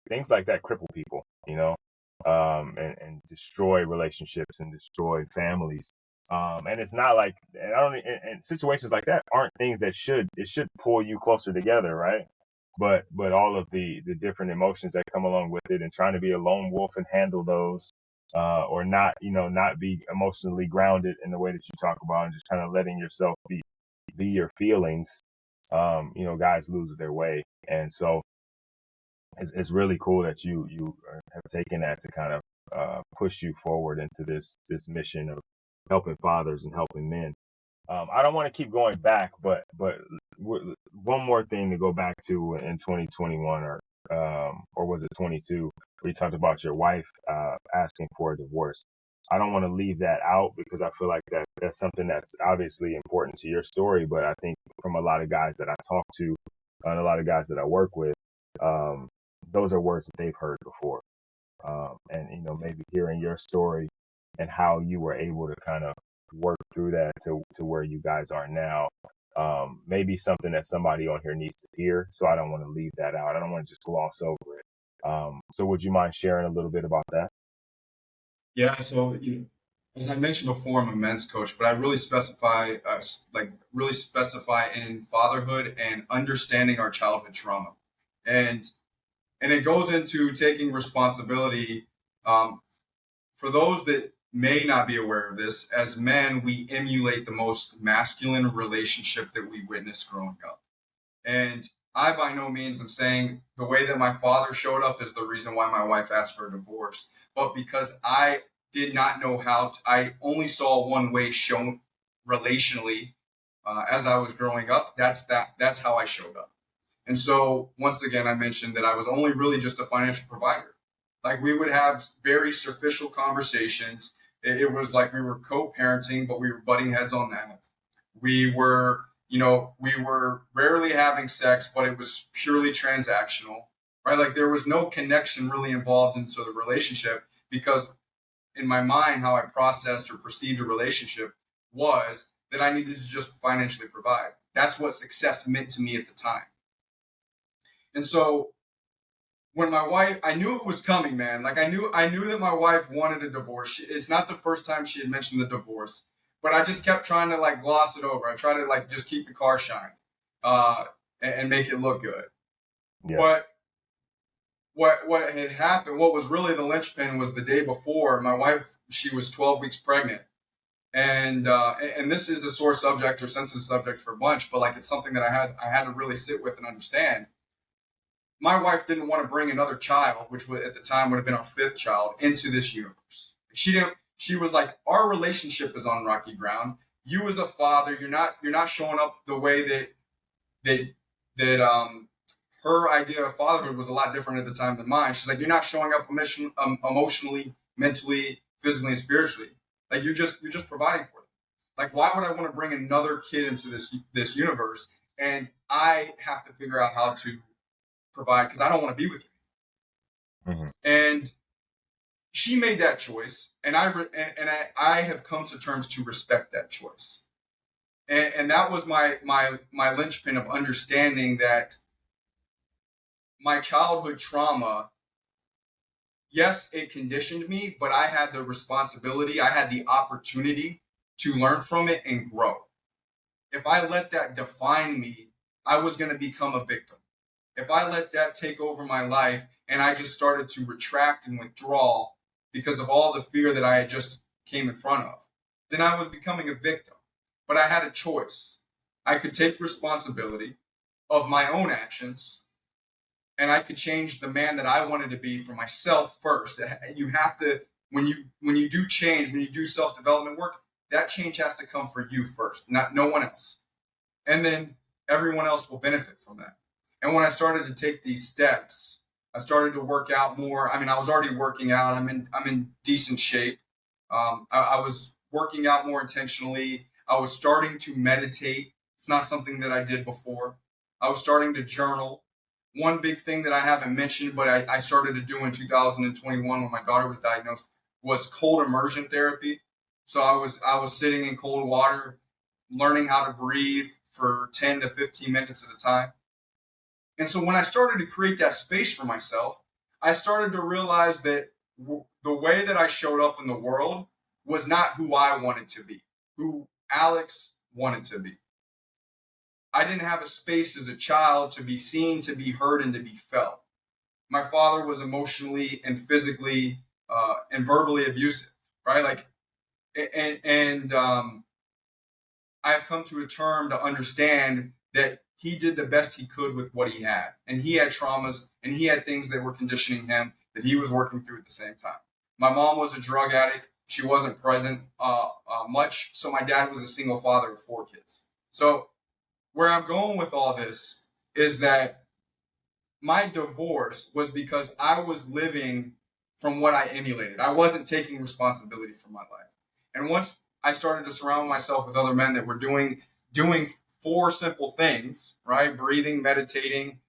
things like that cripple people, and destroy relationships and destroy families. And it's not like, and I don't, and situations like that aren't things that it should pull you closer together, right? But all of the different emotions that come along with it, and trying to be a lone wolf and handle those, or not, not be emotionally grounded in the way that you talk about, and just kind of letting yourself be your feelings, guys lose their way. And so it's really cool that you have taken that to kind of push you forward into this mission of helping fathers and helping men. I don't want to keep going back, but one more thing to go back to in 2021, or was it 22, where you talked about your wife asking for a divorce. I don't want to leave that out because I feel like that's something that's obviously important to your story, but I think from a lot of guys that I talk to and a lot of guys that I work with, um, those are words that they've heard before. And maybe hearing your story and how you were able to kind of work through that to where you guys are now, maybe something that somebody on here needs to hear. So I don't want to leave that out. I don't want to just gloss over it. So would you mind sharing a little bit about that?
Yeah. So, as I mentioned before, I'm a men's coach, but I really specify in fatherhood and understanding our childhood trauma. And, and it goes into taking responsibility. Um, for those that may not be aware of this, as men, we emulate the most masculine relationship that we witnessed growing up. And I, by no means, am saying the way that my father showed up is the reason why my wife asked for a divorce. But because I did not know I only saw one way shown relationally, as I was growing up, that's how I showed up. And so once again, I mentioned that I was only really just a financial provider. Like we would have very superficial conversations. It was like we were co-parenting, but we were butting heads on that. We were rarely having sex, but it was purely transactional, right? Like there was no connection really involved into the relationship because in my mind, how I processed or perceived a relationship was that I needed to just financially provide. That's what success meant to me at the time. And so when my wife, I knew it was coming, man. Like I knew that my wife wanted a divorce. It's not the first time she had mentioned the divorce, but I just kept trying to like gloss it over. I try to like just keep the car shine, uh, and make it look good.
Yeah.
But what had happened, what was really the linchpin was the day before. My wife, she was 12 weeks pregnant, and this is a sore subject or sensitive subject for a bunch, but like it's something that I had to really sit with and understand. My wife didn't want to bring another child, which would, at the time would have been our fifth child, into this universe. She didn't. She was like, our relationship is on rocky ground. You as a father, you're not showing up the way that that her idea of fatherhood was a lot different at the time than mine. She's like, you're not showing up emotionally, mentally, physically, and spiritually. Like you're just providing for them. Like, why would I want to bring another kid into this universe and I have to figure out how to provide because I don't want to be with you.
Mm-hmm.
And she made that choice, and I have come to terms to respect that choice. And that was my linchpin of understanding that my childhood trauma, yes, it conditioned me, but I had the responsibility, I had the opportunity to learn from it and grow. If I let that define me, I was going to become a victim. If I let that take over my life and I just started to retract and withdraw because of all the fear that I had just came in front of, then I was becoming a victim. But I had a choice. I could take responsibility of my own actions and I could change the man that I wanted to be for myself first. You have to, when you do change, when you do self-development work, that change has to come for you first, not no one else. And then everyone else will benefit from that. And when I started to take these steps, I started to work out more. I mean, I was already working out. I'm in decent shape. I was working out more intentionally. I was starting to meditate. It's not something that I did before. I was starting to journal. One big thing that I haven't mentioned, but I started to do in 2021 when my daughter was diagnosed, was cold immersion therapy. So I was sitting in cold water, learning how to breathe for 10 to 15 minutes at a time. And so when I started to create that space for myself, I started to realize that the way that I showed up in the world was not who I wanted to be, who Alex wanted to be. I didn't have a space as a child to be seen, to be heard, and to be felt. My father was emotionally and physically and verbally abusive, right? Like, and I have come to a term to understand that he did the best he could with what he had. And he had traumas and he had things that were conditioning him that he was working through at the same time. My mom was a drug addict. She wasn't present much. So my dad was a single father of 4 kids. So where I'm going with all this is that my divorce was because I was living from what I emulated. I wasn't taking responsibility for my life. And once I started to surround myself with other men that were doing 4 simple things, right? Breathing, meditating,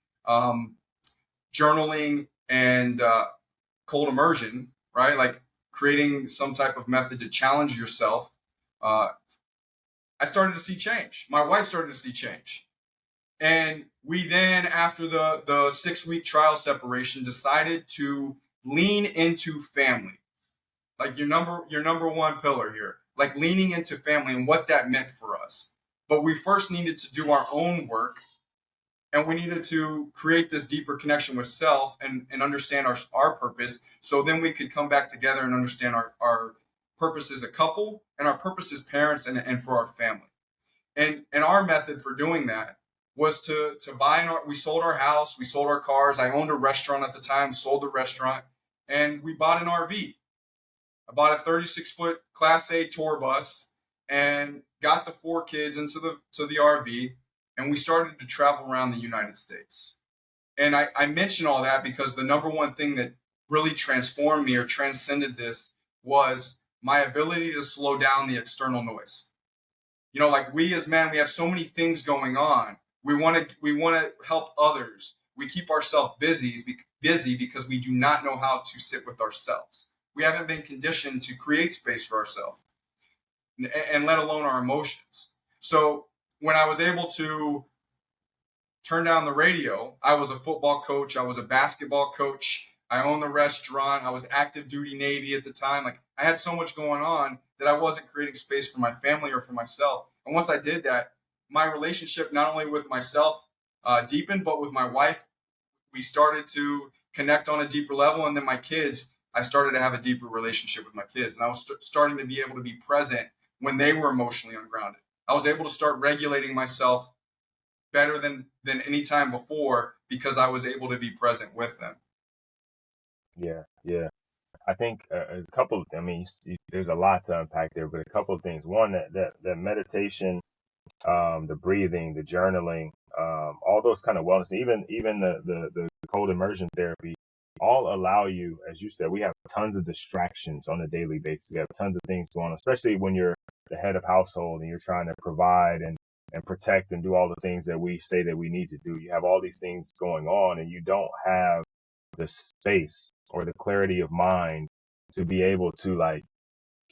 journaling, and cold immersion, right? Like creating some type of method to challenge yourself. I started to see change. My wife started to see change. And we then, after the 6-week trial separation, decided to lean into family. Like your number one pillar here, like leaning into family and what that meant for us. But we first needed to do our own work, and we needed to create this deeper connection with self and understand our purpose. So then we could come back together and understand our purpose as a couple and our purpose as parents and for our family. And our method for doing that was to we sold our house, we sold our cars. I owned a restaurant at the time, sold the restaurant, and we bought an RV. I bought a 36-foot Class A tour bus, and got the 4 kids into the RV, and we started to travel around the United States. And I mention all that because the number one thing that really transformed me or transcended this was my ability to slow down the external noise. Like we as men, we have so many things going on. We want to help others. We keep ourselves busy because we do not know how to sit with ourselves. We haven't been conditioned to create space for ourselves, and let alone our emotions. So when I was able to turn down the radio, I was a football coach, I was a basketball coach, I owned the restaurant, I was active duty Navy at the time. Like I had so much going on that I wasn't creating space for my family or for myself. And once I did that, my relationship not only with myself deepened, but with my wife, we started to connect on a deeper level. And then my kids, I started to have a deeper relationship with my kids, and I was starting to be able to be present when they were emotionally ungrounded. I was able to start regulating myself better than any time before because I was able to be present with them.
Yeah, yeah. I think a couple. I mean, there's a lot to unpack there, but a couple of things. One, that meditation, the breathing, the journaling, all those kind of wellness, even the cold immersion therapy, all allow you, as you said, we have tons of distractions on a daily basis. We have tons of things going on, especially when you're the head of household and you're trying to provide and protect and do all the things that we say that we need to do. You have all these things going on, and you don't have the space or the clarity of mind to be able to, like,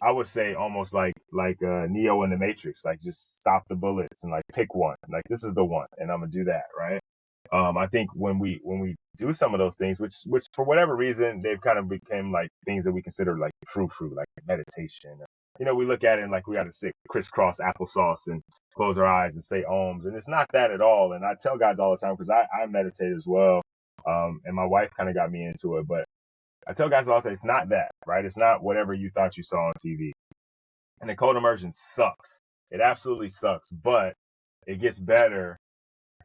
I would say almost like Neo in the Matrix, like just stop the bullets and like pick one. Like this is the one, and I'm gonna do that, right? I think when we do some of those things, which for whatever reason they've kind of become like things that we consider like frou like meditation. We look at it and like we got to sit crisscross applesauce and close our eyes and say ohms, and it's not that at all. And I tell guys all the time because I meditate as well, and my wife kind of got me into it, but I tell guys all the time it's not that, right? It's not whatever you thought you saw on TV. And the cold immersion sucks. It absolutely sucks, but it gets better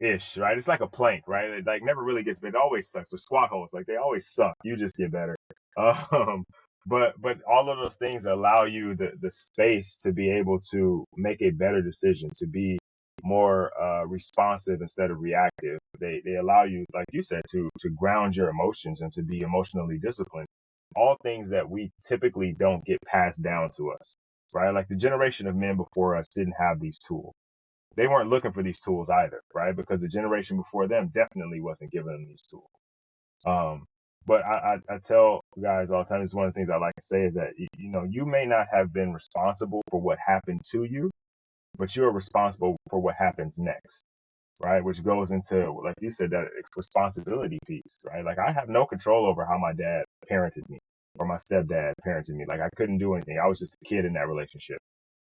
ish, right? It's like a plank, right? It like never really gets better. It always sucks. Or squat holes, like they always suck. You just get better. Um, but all of those things allow you the space to be able to make a better decision, to be more responsive instead of reactive. They allow you, like you said, to ground your emotions and to be emotionally disciplined. All things that we typically don't get passed down to us, right? Like the generation of men before us didn't have these tools. They weren't looking for these tools either, right? Because the generation before them definitely wasn't giving them these tools. Um, but I tell guys all the time, this is one of the things I like to say is that, you may not have been responsible for what happened to you, but you're responsible for what happens next, right? Which goes into, like you said, that responsibility piece, right? Like I have no control over how my dad parented me or my stepdad parented me. Like I couldn't do anything. I was just a kid in that relationship.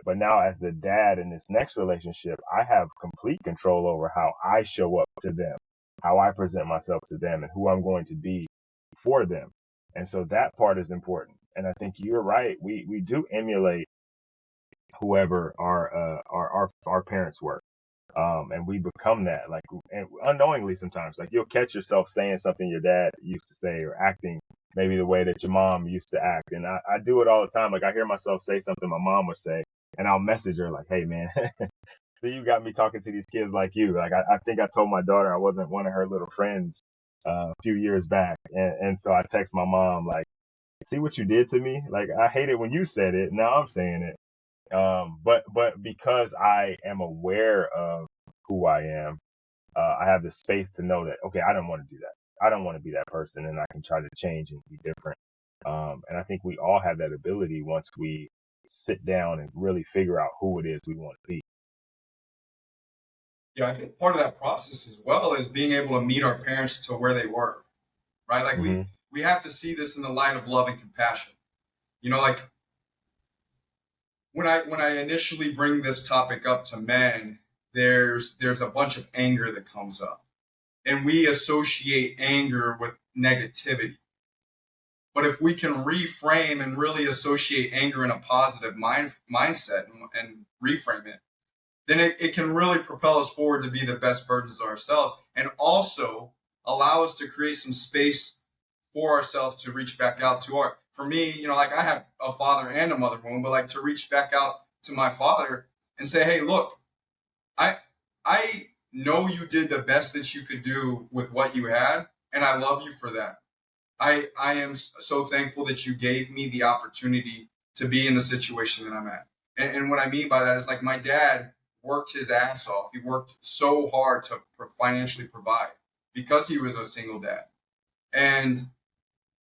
But now as the dad in this next relationship, I have complete control over how I show up to them, how I present myself to them, and who I'm going to be for them. And so that part is important. And I think you're right. We do emulate whoever our parents were. And we become that, like, and unknowingly sometimes, like you'll catch yourself saying something your dad used to say or acting maybe the way that your mom used to act. And I do it all the time. Like I hear myself say something my mom would say, and I'll message her like, hey man, so you got me talking to these kids like you. Like I think I told my daughter I wasn't one of her little friends a few years back. And so I text my mom like, see what you did to me? Like I hate it when you said it. Now I'm saying it. But because I am aware of who I am, I have the space to know that, okay, I don't want to do that. I don't want to be that person, and I can try to change and be different. And I think we all have that ability once we sit down and really figure out who it is we want to be.
Yeah, I think part of that process as well is being able to meet our parents to where they were, right? Like
Hmm.
we have to see this in the light of love and compassion. Like when I initially bring this topic up to men, there's a bunch of anger that comes up, and we associate anger with negativity. But if we can reframe and really associate anger in a positive mindset and reframe it, then it can really propel us forward to be the best versions of ourselves, and also allow us to create some space for ourselves to reach back out to for me, like I have a father and a mother wound, but like to reach back out to my father and say, hey, look, I I know you did the best that you could do with what you had, and I love you for that. I am so thankful that you gave me the opportunity to be in the situation that I'm at. And what I mean by that is like my dad worked his ass off. He worked so hard to financially provide because he was a single dad. And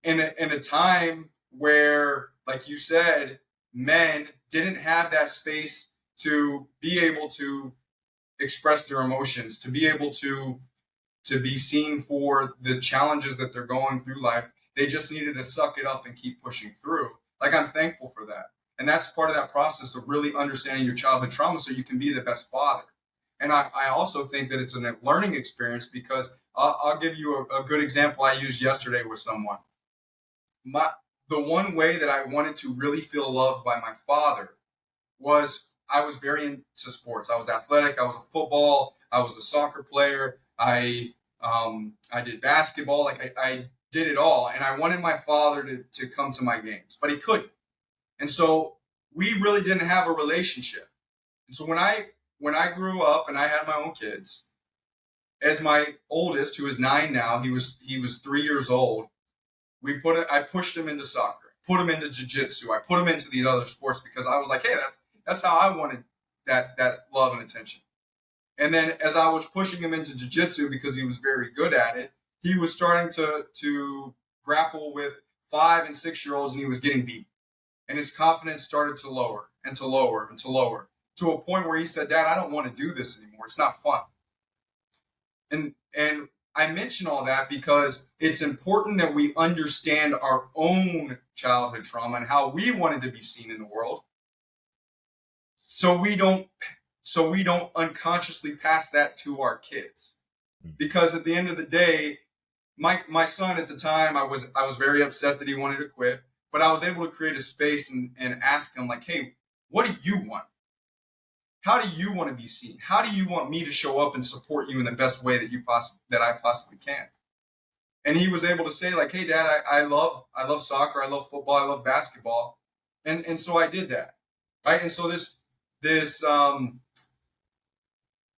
in a time where, like you said, men didn't have that space to be able to express their emotions, to be able to be seen for the challenges that they're going through life. They just needed to suck it up and keep pushing through. Like, I'm thankful for that. And that's part of that process of really understanding your childhood trauma so you can be the best father. And I also think that it's a learning experience because I'll give you a good example I used yesterday with someone. My The one way that I wanted to really feel loved by my father was I was very into sports. I was athletic. I was a football. I was a soccer player. I did basketball. Like I did it all, and I wanted my father to come to my games, but he couldn't. And so we really didn't have a relationship. And so when I grew up and I had my own kids, as my oldest, who is 9 now, he was 3 years old. I pushed him into soccer, put him into jiu-jitsu, I put him into these other sports because I was like, hey, that's how I wanted that love and attention. And then as I was pushing him into jiu-jitsu because he was very good at it, he was starting to grapple with 5 and 6 year olds, and he was getting beat. And his confidence started to lower and to lower and to lower to a point where he said, Dad, I don't want to do this anymore. It's not fun. And I mention all that because it's important that we understand our own childhood trauma and how we wanted to be seen in the world, so we don't unconsciously pass that to our kids. Because at the end of the day, my son at the time, I was very upset that he wanted to quit, but I was able to create a space and ask him like, hey, what do you want? How do you want to be seen? How do you want me to show up and support you in the best way that I possibly can? And he was able to say like, hey, Dad, I love soccer, I love football, I love basketball, and so I did that, right? And so this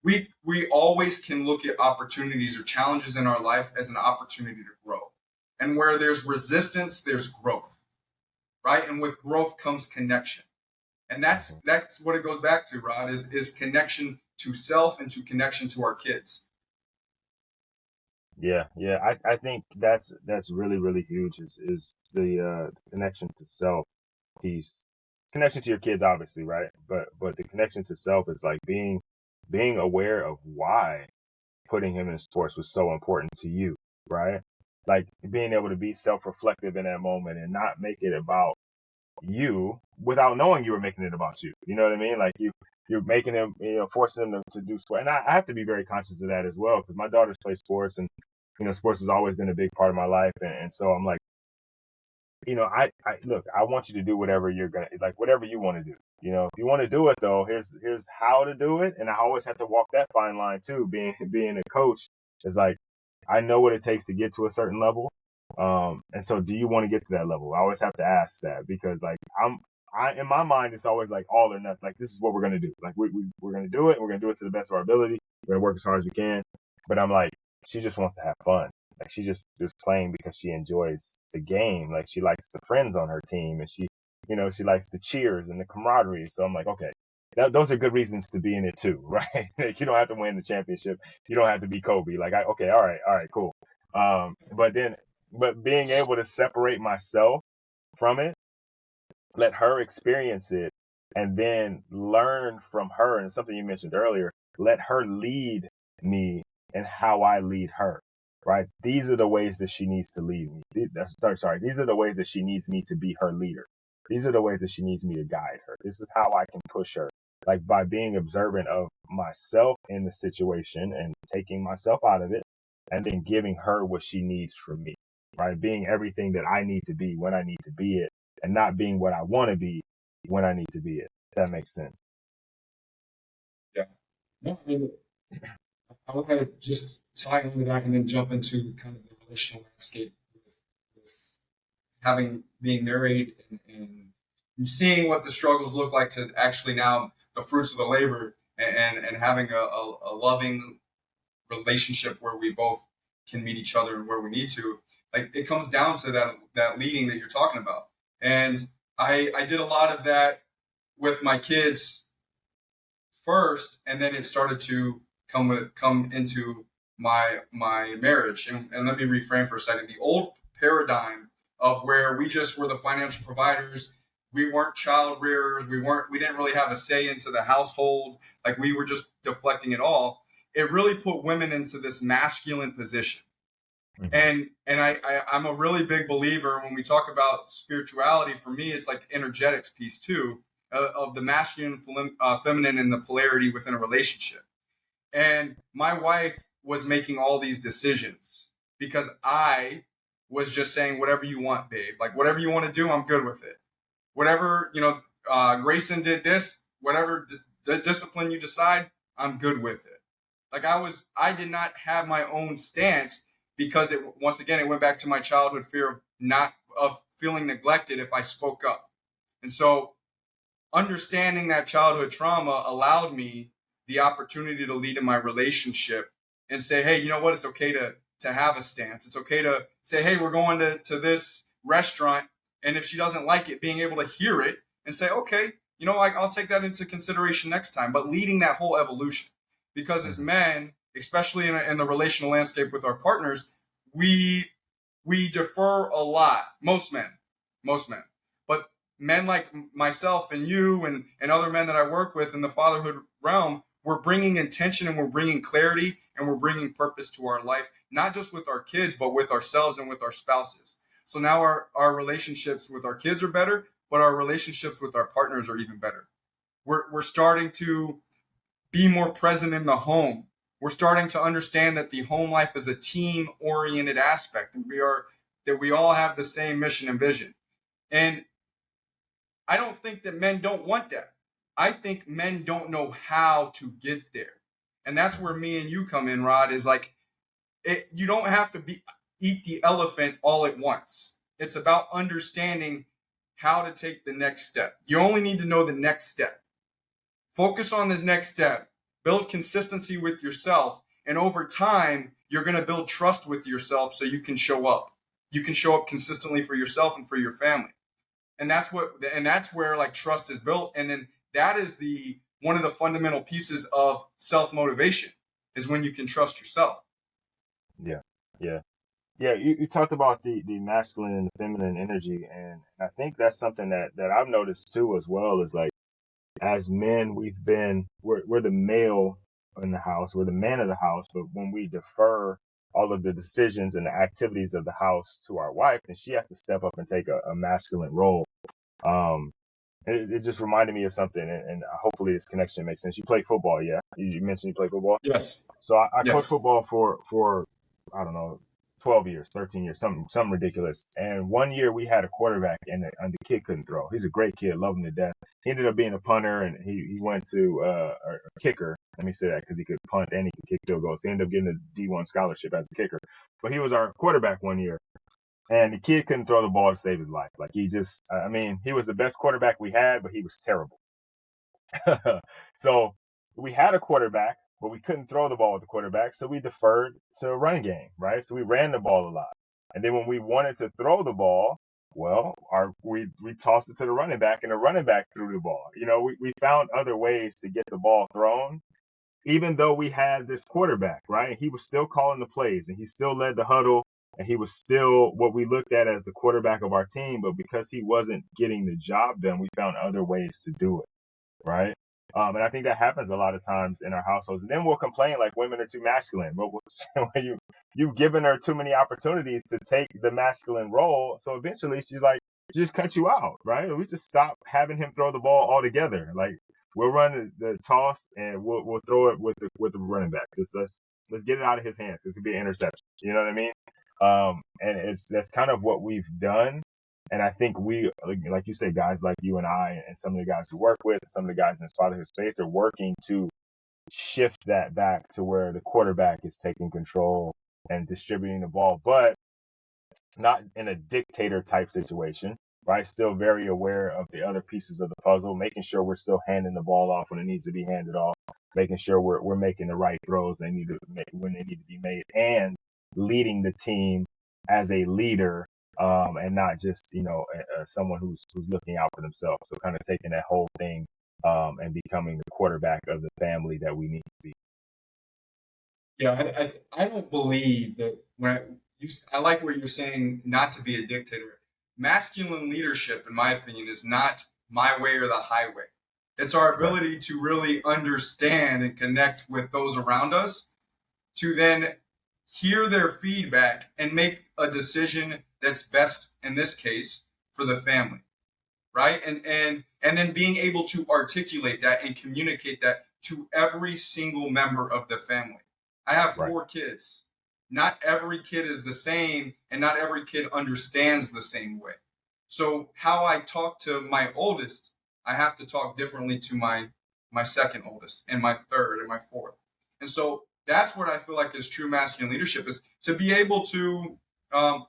we always can look at opportunities or challenges in our life as an opportunity to grow, and where there's resistance, there's growth, right? And with growth comes connection. And that's what it goes back to, Rod, is connection to self and to connection to our kids.
Yeah, yeah. I think that's really, really huge is the connection to self piece. Connection to your kids, obviously, right? But the connection to self is like being aware of why putting him in sports was so important to you, right? Like being able to be self-reflective in that moment and not make it about you without knowing you were making it about you. You know what I mean? Like you're making them, forcing them to do sport. And I have to be very conscious of that as well because my daughters play sports, and sports has always been a big part of my life, and so I'm like, I look, I want you to do whatever you're gonna like, whatever you want to do. If you want to do it though, here's how to do it, and I always have to walk that fine line too. Being a coach is like, I know what it takes to get to a certain level, and so do you want to get to that level? I always have to ask that because like I in my mind it's always like all or nothing. Like this is what we're gonna do. Like we're gonna do it. We're gonna do it to the best of our ability. We're gonna work as hard as we can. But I'm like, she just wants to have fun. Like she just is playing because she enjoys the game. Like she likes the friends on her team, and she likes the cheers and the camaraderie. So I'm like, okay, those are good reasons to be in it too, right? Like you don't have to win the championship. You don't have to be Kobe. Like okay, all right, cool. But being able to separate myself from it, let her experience it, and then learn from her. And something you mentioned earlier, let her lead me in how I lead her. Right? These are the ways that she needs to lead me. Sorry, these are the ways that she needs me to be her leader. These are the ways that she needs me to guide her. This is how I can push her. Like by being observant of myself in the situation and taking myself out of it, and then giving her what she needs from me. Right? Being everything that I need to be when I need to be it, and not being what I want to be when I need to be it. If that makes sense.
Yeah. No, I mean, I want to just tie into that and then jump into kind of the relational landscape with being married and seeing what the struggles look like to actually now the fruits of the labor, and having a loving relationship where we both can meet each other and where we need to. Like, it comes down to that leading that you're talking about. And I did a lot of that with my kids first, and then it started to come into my marriage. And let me reframe for a second. The old paradigm of where we just were the financial providers, we weren't child rearers, we didn't really have a say into the household, like we were just deflecting it all. It really put women into this masculine position.
Mhm.
I'm a really big believer when we talk about spirituality. For me, it's like the energetics piece too, of the masculine, feminine, and the polarity within a relationship. And my wife was making all these decisions because I was just saying, whatever you want, babe. Like, whatever you want to do, I'm good with it. Whatever, Grayson did this, whatever discipline you decide, I'm good with it. Like, I did not have my own stance because once again, it went back to my childhood fear of feeling neglected if I spoke up. And so understanding that childhood trauma allowed me the opportunity to lead in my relationship and say, hey, you know what? It's okay to have a stance. It's okay to say, hey, we're going to this restaurant. And if she doesn't like it, being able to hear it and say, okay, I'll take that into consideration next time. But leading that whole evolution, because as men, especially in the relational landscape with our partners, we defer a lot. Most men. But men like myself and you and other men that I work with in the fatherhood realm, we're bringing intention and we're bringing clarity and we're bringing purpose to our life, not just with our kids, but with ourselves and with our spouses. So now our relationships with our kids are better, but our relationships with our partners are even better. We're starting to be more present in the home. We're starting to understand that the home life is a team oriented aspect, and that we all have the same mission and vision. And I don't think that men don't want that. I think men don't know how to get there. And that's where me and you come in, Rod, is like, you don't have to eat the elephant all at once. It's about understanding how to take the next step. You only need to know the next step. Focus on this next step. Build consistency with yourself. And over time, you're going to build trust with yourself so you can show up. You can show up consistently for yourself and for your family. And that's where like trust is built. And then that is one of the fundamental pieces of self-motivation, is when you can trust yourself.
Yeah, yeah, yeah. You talked about the masculine and the feminine energy, and I think that's something that I've noticed too as well. Is like, as men, we're the male in the house, we're the man of the house, but when we defer all of the decisions and the activities of the house to our wife, then she has to step up and take a masculine role. Um, it just reminded me of something, and hopefully this connection makes sense. You play football, yeah? You mentioned you play football.
Yes.
So I coached
Yes.
football for I don't know, 12 years, 13 years, something ridiculous. And one year we had a quarterback, and the kid couldn't throw. He's a great kid, love him to death. He ended up being a punter, and he went to a kicker. Let me say that, because he could punt and he could kick field goals. He ended up getting a D1 scholarship as a kicker. But he was our quarterback one year, and the kid couldn't throw the ball to save his life. Like, I mean, he was the best quarterback we had, but he was terrible. So we had a quarterback, but we couldn't throw the ball with the quarterback, so we deferred to a run game, right? So we ran the ball a lot. And then when we wanted to throw the ball, well, we tossed it to the running back, and the running back threw the ball. We found other ways to get the ball thrown, even though we had this quarterback, right? He was still calling the plays, and he still led the huddle, and he was still what we looked at as the quarterback of our team. But because he wasn't getting the job done, we found other ways to do it, right? And I think that happens a lot of times in our households. And then we'll complain like women are too masculine. But you've given her too many opportunities to take the masculine role. So eventually she's like, she just cut you out, right? We just stop having him throw the ball altogether. Like, we'll run the toss, and we'll throw it with the running back. Just let's get it out of his hands. This could be an interception. You know what I mean? And that's kind of what we've done. And I think like you say, guys like you and I, and some of the guys we work with, some of the guys in this fatherhood space, are working to shift that back to where the quarterback is taking control and distributing the ball, but not in a dictator type situation, right? Still very aware of the other pieces of the puzzle, making sure we're still handing the ball off when it needs to be handed off, making sure we're making the right throws they need to make when they need to be made, and leading the team as a leader, and not just someone who's looking out for themselves. So kind of taking that whole thing, and becoming the quarterback of the family that we need to be.
Yeah, I don't believe that I like what you're saying, not to be a dictator. Masculine leadership, in my opinion, is not my way or the highway. It's our
Right.
ability to really understand and connect with those around us, to then hear their feedback and make a decision that's best in this case for the family, right? And then being able to articulate that and communicate that to every single member of the family. I have
Right.
4 kids. Not every kid is the same, and not every kid understands the same way. So how I talk to my oldest, I have to talk differently to my second oldest and my third and my fourth. And so that's what I feel like is true masculine leadership, is to be able um,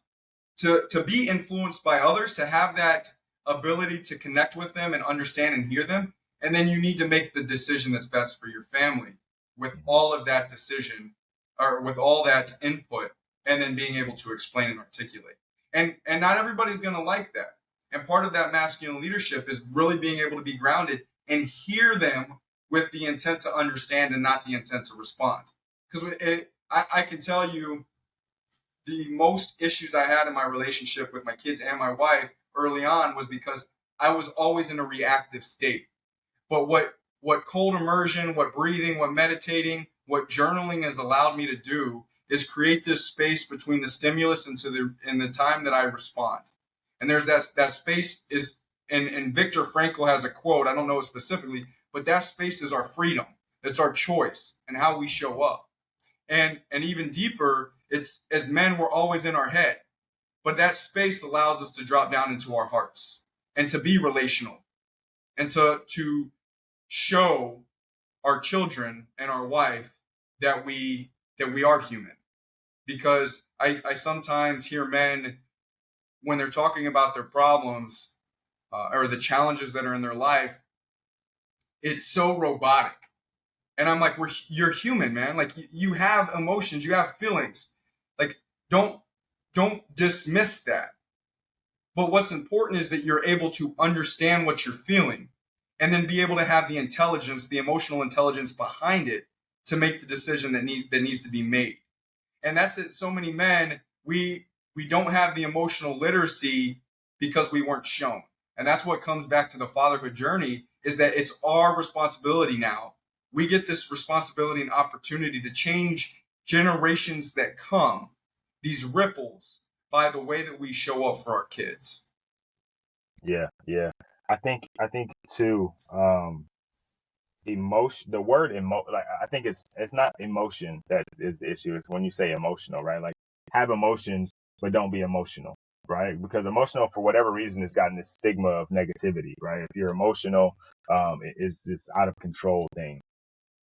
to be influenced by others, to have that ability to connect with them and understand and hear them. And then you need to make the decision that's best for your family with
Mhm.
all of that decision, or with all that input, and then being able to explain and articulate. And not everybody's going to like that. And part of that masculine leadership is really being able to be grounded and hear them with the intent to understand and not the intent to respond. Because I can tell you, the most issues I had in my relationship with my kids and my wife early on was because I was always in a reactive state. But what cold immersion, what breathing, what meditating, what journaling has allowed me to do is create this space between the stimulus and the time that I respond. And there's that space is, and Viktor Frankl has a quote, I don't know it specifically, but that space is our freedom. It's our choice and how we show up. And even deeper, it's, as men, we're always in our head, but that space allows us to drop down into our hearts and to be relational and to show our children and our wife that we are human. Because I sometimes hear men, when they're talking about their problems, or the challenges that are in their life, it's so robotic. And I'm like, you're human, man. Like, you have emotions, you have feelings. Like, don't don't dismiss that. But what's important is that you're able to understand what you're feeling, and then be able to have the intelligence, the emotional intelligence behind it, to make the decision that needs to be made. And that's it. So many men, we don't have the emotional literacy because we weren't shown. And that's what comes back to the fatherhood journey, is that it's our responsibility now. We get this responsibility and opportunity to change generations that come, these ripples, by the way that we show up for our kids.
Yeah, yeah. I think too. Emotion. The word like I think it's not emotion that is the issue. It's when you say emotional, right? Like, have emotions, but don't be emotional, right? Because emotional, for whatever reason, has gotten this stigma of negativity, right? If you're emotional, it's this out of control thing.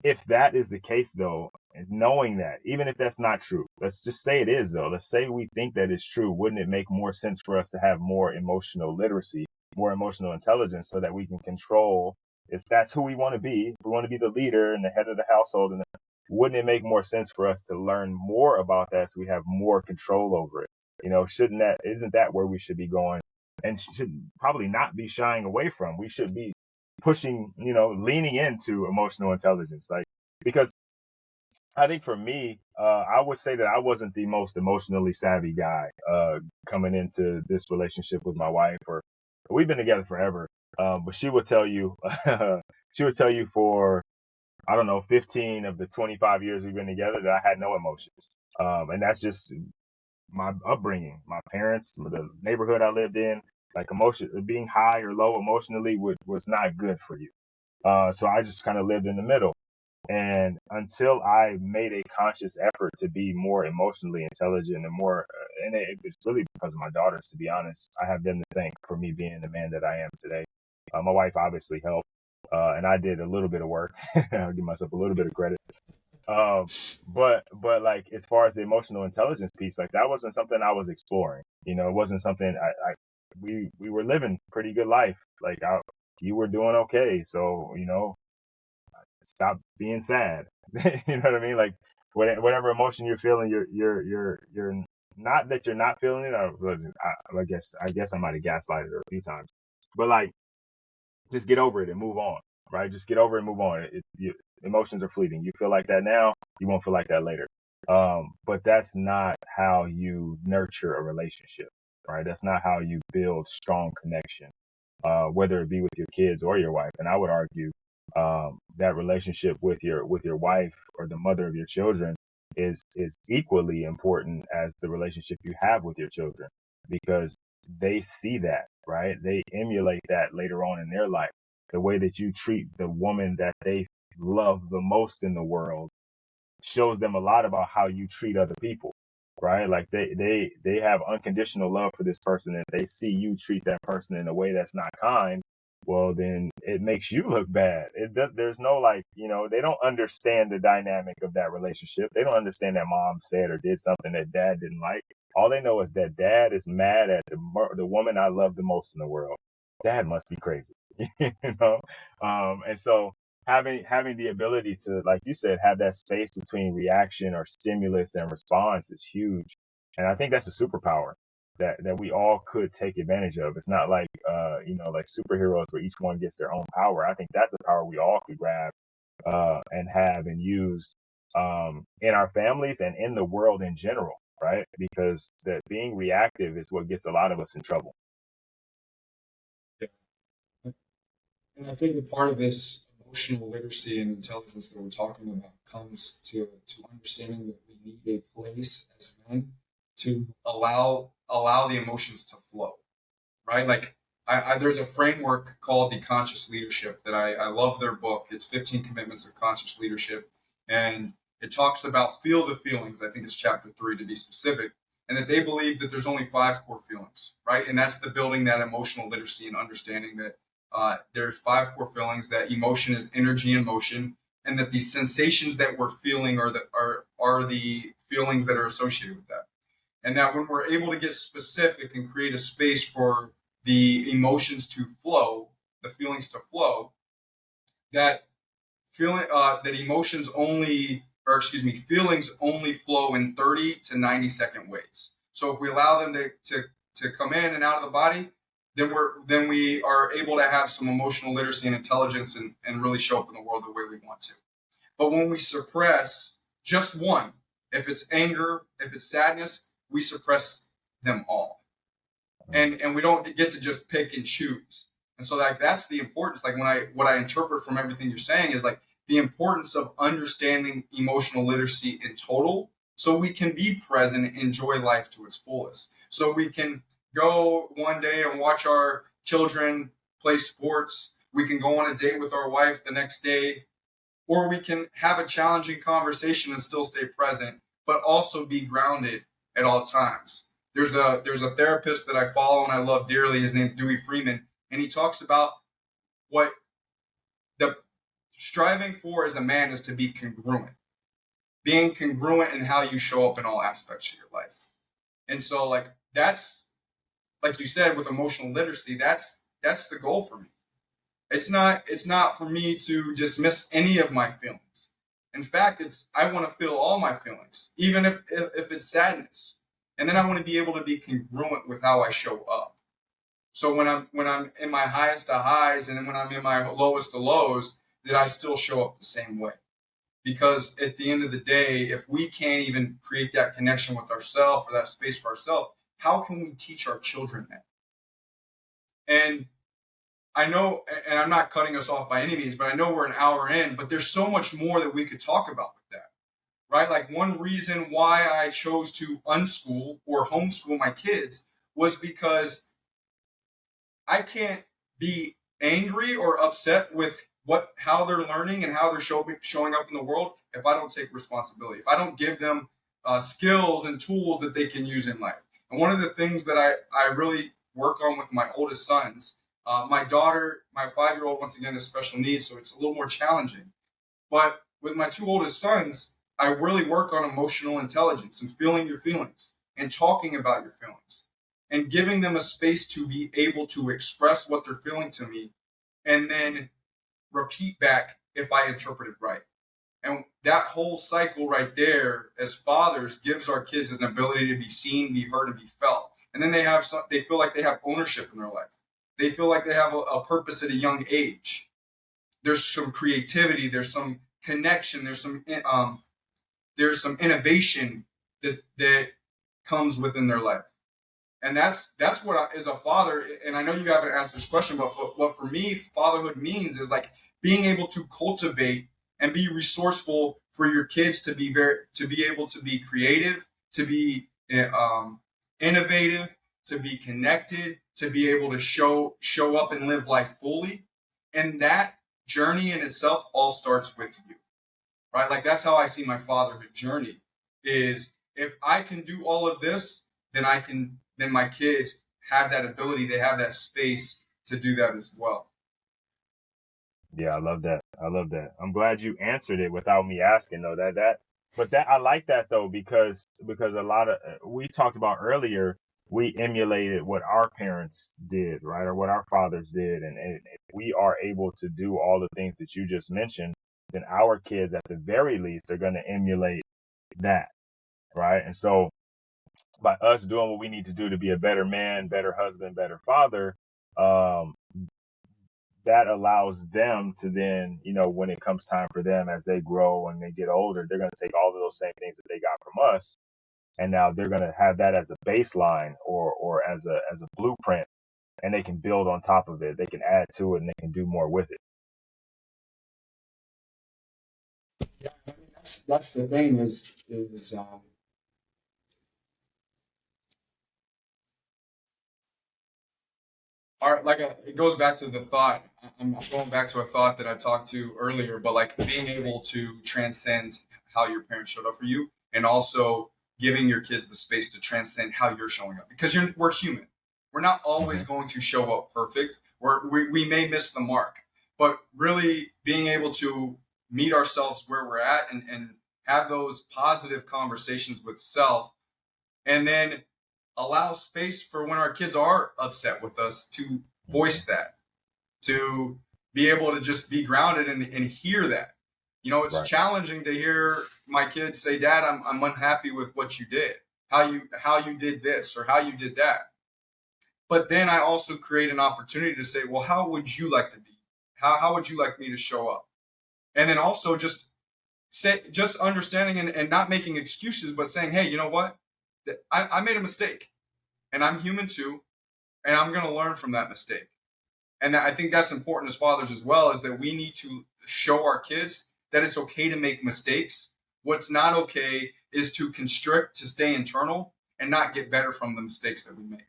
If that is the case, though, and knowing that, even if that's not true, let's just say it is, though. Let's say we think that it's true. Wouldn't it make more sense for us to have more emotional literacy, more emotional intelligence, so that we can control, if that's who we want to be, if we want to be the leader and the head of the household, and wouldn't it make more sense for us to learn more about that so we have more control over it? Isn't that where we should be going, and should probably not be shying away from? We should be pushing, leaning into emotional intelligence, like, because I think for me, I would say that I wasn't the most emotionally savvy guy, coming into this relationship with my wife. Or we've been together forever, but she would tell you, she would tell you for, I don't know, 15 of the 25 years we've been together, that I had no emotions, and that's just my upbringing, my parents, the neighborhood I lived in. Like, emotion, being high or low emotionally was not good for you. So I just kind of lived in the middle. And until I made a conscious effort to be more emotionally intelligent and more, it's really because of my daughters, to be honest. I have them to thank for me being the man that I am today. My wife obviously helped, and I did a little bit of work. I'll give myself a little bit of credit. Um, but like, as far as the emotional intelligence piece, like, that wasn't something I was exploring. It wasn't something we were living pretty good life. Like you were doing okay, so stop being sad. You know what I mean? Like whatever emotion you're feeling, you're not that you're not feeling it. I guess I might have gaslighted her a few times, but like just get over it and move on, right? Just get over it and move on. Emotions are fleeting. You feel like that now, you won't feel like that later. But that's not how you nurture a relationship, right? That's not how you build strong connection, whether it be with your kids or your wife. And I would argue that relationship with your wife or the mother of your children is equally important as the relationship you have with your children, because they see that, right? They emulate that later on in their life. The way that you treat the woman that they love the most in the world shows them a lot about how you treat other people, right? Like they have unconditional love for this person, and they see you treat that person in a way that's not kind. Well, then it makes you look bad. It does. There's no like, they don't understand the dynamic of that relationship. They don't understand that mom said or did something that dad didn't like. All they know is that dad is mad at the woman I love the most in the world. Dad must be crazy, you know. And so having the ability to, like you said, have that space between reaction or stimulus and response is huge. And I think that's a superpower that we all could take advantage of. It's not like like superheroes where each one gets their own power. I think that's a power we all could grab and have and use in our families and in the world in general, right? Because that being reactive is what gets a lot of us in trouble.
And I think a part of this emotional literacy and intelligence that we're talking about comes to understanding that we need a place as men to allow the emotions to flow, right? Like there's a framework called the conscious leadership that I love their book. It's 15 Commitments of Conscious Leadership. And it talks about feel the feelings. I think it's chapter 3 to be specific. And that they believe that there's only 5 core feelings, right? And that's the building that emotional literacy and understanding that there's 5 core feelings, that emotion is energy in motion, and that the sensations that we're feeling are the feelings that are associated with that. And that when we're able to get specific and create a space for the emotions to flow, the feelings to flow, that that emotions only, or excuse me, feelings only flow in 30 to 90-second waves. So if we allow them to come in and out of the body, then we are able to have some emotional literacy and intelligence and really show up in the world the way we want to. But when we suppress just one, if it's anger, if it's sadness, we suppress them all. And we don't get to just pick and choose. And so that's the importance. Like what I interpret from everything you're saying is like the importance of understanding emotional literacy in total, so we can be present and enjoy life to its fullest. So we can go one day and watch our children play sports. We can go on a date with our wife the next day, or we can have a challenging conversation and still stay present, but also be grounded at all times. There's a therapist that I follow and I love dearly. His name's Dewey Freeman, and he talks about what the striving for as a man is to be congruent, being congruent in how you show up in all aspects of your life. And so, that's, like you said, with emotional literacy, that's the goal for me. It's not for me to dismiss any of my feelings. In fact, I want to feel all my feelings, even if it's sadness. And then I want to be able to be congruent with how I show up. So when I'm in my highest of highs and when I'm in my lowest of lows, that I still show up the same way. Because at the end of the day, if we can't even create that connection with ourselves or that space for ourselves, how can we teach our children that? And I know, and I'm not cutting us off by any means, but I know we're an hour in, but there's so much more that we could talk about with that, right? Like one reason why I chose to unschool or homeschool my kids was because I can't be angry or upset with how they're learning and how they're showing up in the world if I don't take responsibility, if I don't give them skills and tools that they can use in life. And one of the things that I really work on with my oldest sons, my daughter, my 5-year-old, once again, has special needs, so it's a little more challenging. But with my 2 oldest sons, I really work on emotional intelligence and feeling your feelings and talking about your feelings and giving them a space to be able to express what they're feeling to me, and then repeat back if I interpreted right. And that whole cycle right there, as fathers, gives our kids an ability to be seen, be heard, and be felt. And then they feel like they have ownership in their life. They feel like they have a purpose at a young age. There's some creativity. There's some connection. There's some innovation that comes within their life. And that's what as a father, and I know you haven't asked this question, but what for me fatherhood means is like being able to cultivate and be resourceful for your kids to be able to be creative, to be innovative, to be connected, to be able to show up and live life fully. And that journey in itself all starts with you, right? Like that's how I see my fatherhood journey is if I can do all of this, then my kids have that ability, they have that space to do that as well.
Yeah, I love that. I love that. I'm glad you answered it without me asking though. But that I like that though because a lot of we talked about earlier, we emulated what our parents did, right, or what our fathers did, and if we are able to do all the things that you just mentioned, then our kids, at the very least, are going to emulate that, right? And so, by us doing what we need to do to be a better man, better husband, better father, um, that allows them to then, when it comes time for them as they grow and they get older, they're going to take all of those same things that they got from us, and now they're going to have that as a baseline or as a blueprint, and they can build on top of it. They can add to it and they can do more with it.
Yeah, I mean, that's the thing like it goes back to the thought. I'm going back to a thought that I talked to earlier, but like being able to transcend how your parents showed up for you, and also giving your kids the space to transcend how you're showing up, because we're human. We're not always
Hmm.
going to show up perfect. We may miss the mark, but really being able to meet ourselves where we're at, and have those positive conversations with self, and then allow space for when our kids are upset with us to
Hmm.
voice that, to be able to just be grounded and hear that. It's
Right.
challenging to hear my kids say, "Dad, I'm unhappy with what you did, how you did this or how you did that." But then I also create an opportunity to say, "Well, how would you like to be? How would you like me to show up?" And then also just understanding and not making excuses, but saying, "Hey, you know what? I made a mistake, and I'm human too, and I'm going to learn from that mistake." And I think that's important as fathers as well, is that we need to show our kids that it's okay to make mistakes. What's not okay is to constrict, to stay internal, and not get better from the mistakes that we make.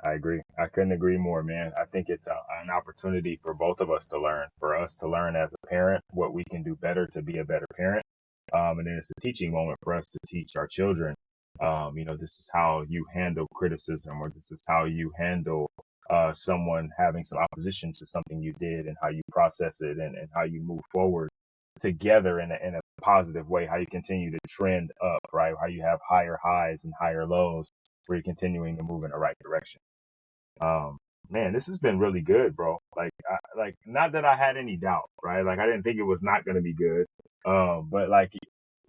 I agree. I couldn't agree more, man. I think it's an opportunity for both of us to learn, for us to learn as a parent what we can do better to be a better parent. And then it's a teaching moment for us to teach our children, this is how you handle criticism, or this is how you handle someone having some opposition to something you did, and how you process it, and how you move forward together in a positive way, how you continue to trend up, right? How you have higher highs and higher lows, where you're continuing to move in the right direction. Um, Man, this has been really good, bro. Like not that I had any doubt, right? Like I didn't think it was not going to be good. But like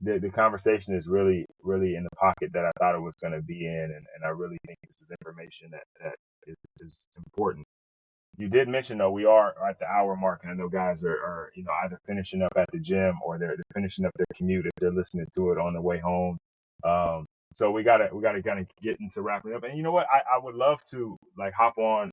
the conversation is really, really in the pocket that I thought it was going to be in, and I really think this is information that is important. You did mention though we are at the hour mark, and I know guys are either finishing up at the gym, or they're finishing up their commute if they're listening to it on the way home. Um, so we gotta kind of get into wrapping up. And you know what? I would love to like hop on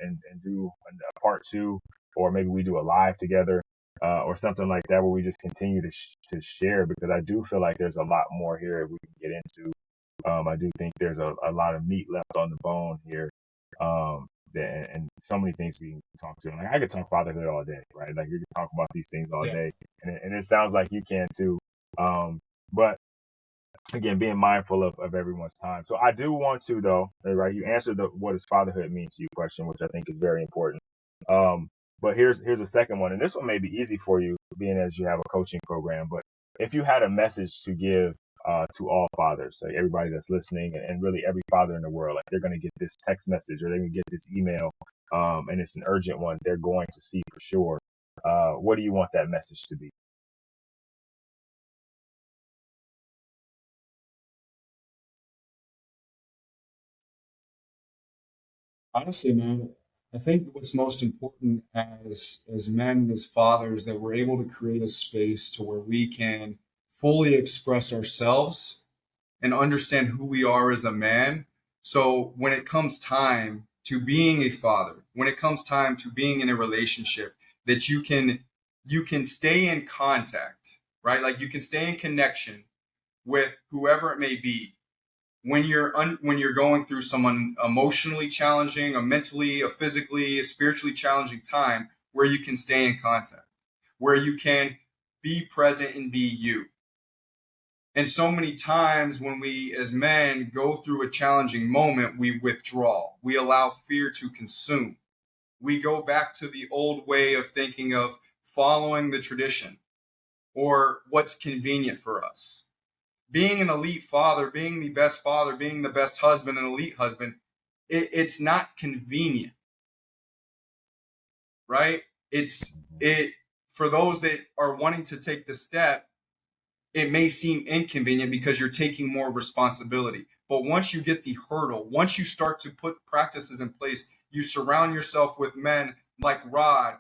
and do a part two, or maybe we do a live together, or something like that, where we just continue to share, because I do feel like there's a lot more here we can get into. I do think there's a lot of meat left on the bone here. And so many things we can talk to. Like I could talk fatherhood all day, right? Like you can talk about these things all
Yeah.
day, and it sounds like you can too. But again, being mindful of everyone's time. So I do want to though, right? You answered the what does fatherhood mean to you question, which I think is very important. Um, but here's a second one, and this one may be easy for you, being as you have a coaching program. But if you had a message to give to all fathers, like everybody that's listening, and really every father in the world. Like they're going to get this text message or they're going to get this email, and it's an urgent one. They're going to see for sure. What do you want that message to be?
Honestly, man, I think what's most important as men and as fathers that we're able to create a space to where we can fully express ourselves and understand who we are as a man. So when it comes time to being a father, when it comes time to being in a relationship, that you can stay in contact, right? Like you can stay in connection with whoever it may be when when you're going through some emotionally challenging, a mentally, a physically, a spiritually challenging time, where you can stay in contact, where you can be present and be you. And so many times when we as men go through a challenging moment, we withdraw. We allow fear to consume. We go back to the old way of thinking of following the tradition or what's convenient for us. Being an elite father, being the best husband, an elite husband, it's not convenient, right? It for those that are wanting to take the step, it may seem inconvenient because you're taking more responsibility. But once you get the hurdle, once you start to put practices in place, you surround yourself with men like Rod,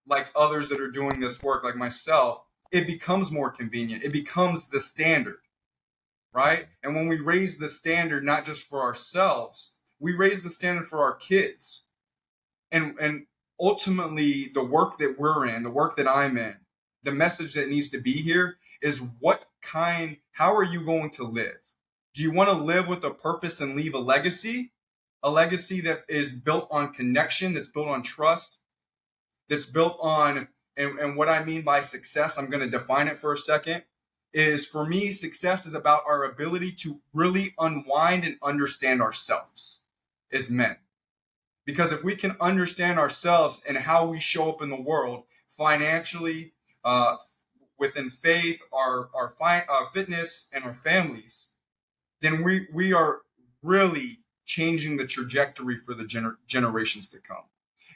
like others that are doing this work, like myself, it becomes more convenient. It becomes the standard, right? And when we raise the standard, not just for ourselves, we raise the standard for our kids. And ultimately, the work that we're in, the work that I'm in, the message that needs to be here is how are you going to live? Do you want to live with a purpose and leave a legacy that is built on connection, that's built on trust, that's built on, and what I mean by success, I'm going to define it for a second, is for me, success is about our ability to really unwind and understand ourselves as men. Because if we can understand ourselves and how we show up in the world financially, within faith, our fitness, and our families, then we are really changing the trajectory for the generations to come.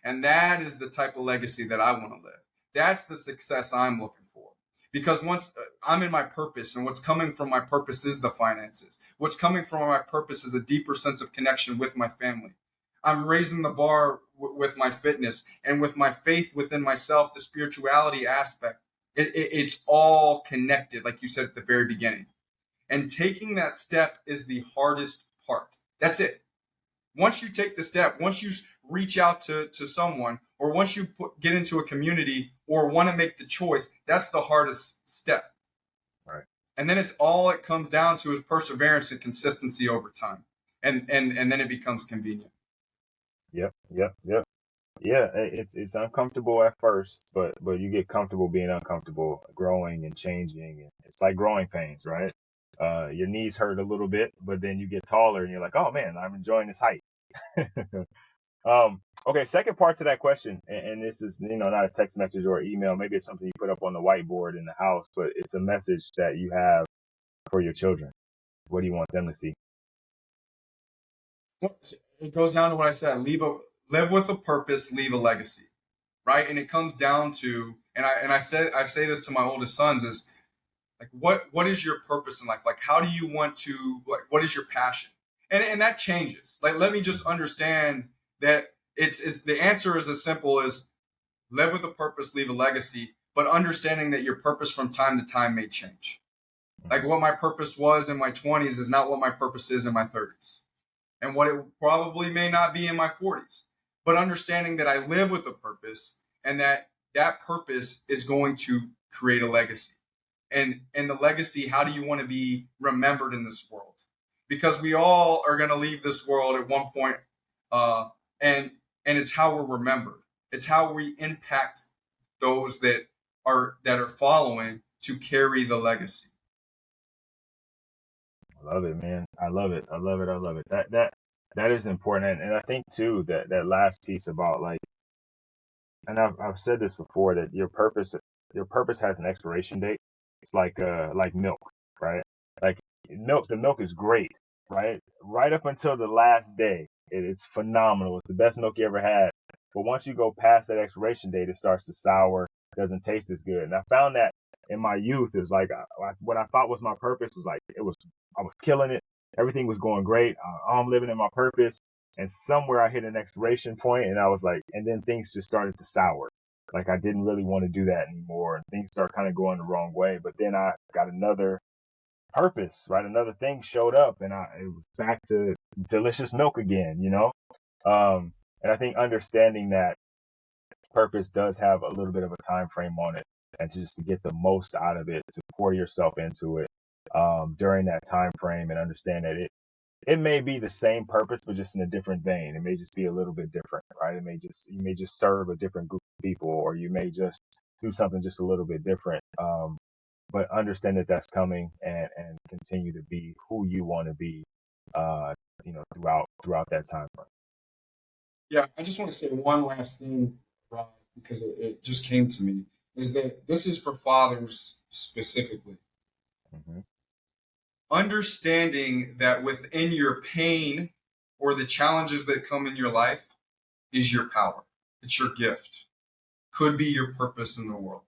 And that is the type of legacy that I want to live. That's the success I'm looking for. Because once I'm in my purpose, and what's coming from my purpose is the finances. What's coming from my purpose is a deeper sense of connection with my family. I'm raising the bar with my fitness and with my faith within myself, the spirituality aspect. It's all connected, like you said at the very beginning. And taking that step is the hardest part. That's it. Once you take the step, once you reach out to someone, or once you get into a community or want to make the choice, that's the hardest step.
Right.
And then all it comes down to is perseverance and consistency over time. And then it becomes convenient.
Yep. Yep. Yep. Yeah, it's uncomfortable at first, but you get comfortable being uncomfortable, growing and changing. And it's like growing pains, right? Your knees hurt a little bit, but then you get taller and you're like, oh man, I'm enjoying this height. Okay, second part to that question, and this is, not a text message or email. Maybe it's something you put up on the whiteboard in the house, but it's a message that you have for your children. What do you want them to see?
It goes down to what I said: live with a purpose, leave a legacy, right? And it comes down to, I say this to my oldest sons, is like, what is your purpose in life? Like, how do you want to, like, what is your passion? And that changes. Like, let me just understand that it's the answer is as simple as live with a purpose, leave a legacy, but understanding that your purpose from time to time may change. Like, what my purpose was in my 20s is not what my purpose is in my 30s, and what it probably may not be in my 40s. But understanding that I live with a purpose, and that purpose is going to create a legacy. And the legacy, how do you want to be remembered in this world? Because we all are going to leave this world at one point, uh, and it's how we're remembered. It's how we impact those that are following to carry the legacy.
I love it, man. I love it. I love it. I love it. That is important, and I think too that last piece about, like, and I've said this before, that your purpose has an expiration date. It's like milk, right? Like the milk is great, right? Right up until the last day. It's phenomenal. It's the best milk you ever had. But once you go past that expiration date, it starts to sour, doesn't taste as good. And I found that in my youth, it was like what I thought was my purpose was like, I was killing it. Everything was going great. I'm living in my purpose. And somewhere I hit an expiration point and I was like, and then things just started to sour. Like I didn't really want to do that anymore. And things started kind of going the wrong way. But then I got another purpose, right? Another thing showed up and it was back to delicious milk again, you know? And I think understanding that purpose does have a little bit of a time frame on it and to get the most out of it, to pour yourself into it during that time frame and understand that it may be the same purpose, but just in a different vein. It may just be a little bit different, right? You may just serve a different group of people, or you may just do something just a little bit different. But understand that that's coming and continue to be who you want to be, throughout that time frame.
Yeah, I just want to say one last thing, Rob, because it just came to me, is that this is for fathers specifically.
Mm-hmm.
Understanding that within your pain or the challenges that come in your life is your power. It's your gift. Could be your purpose in the world.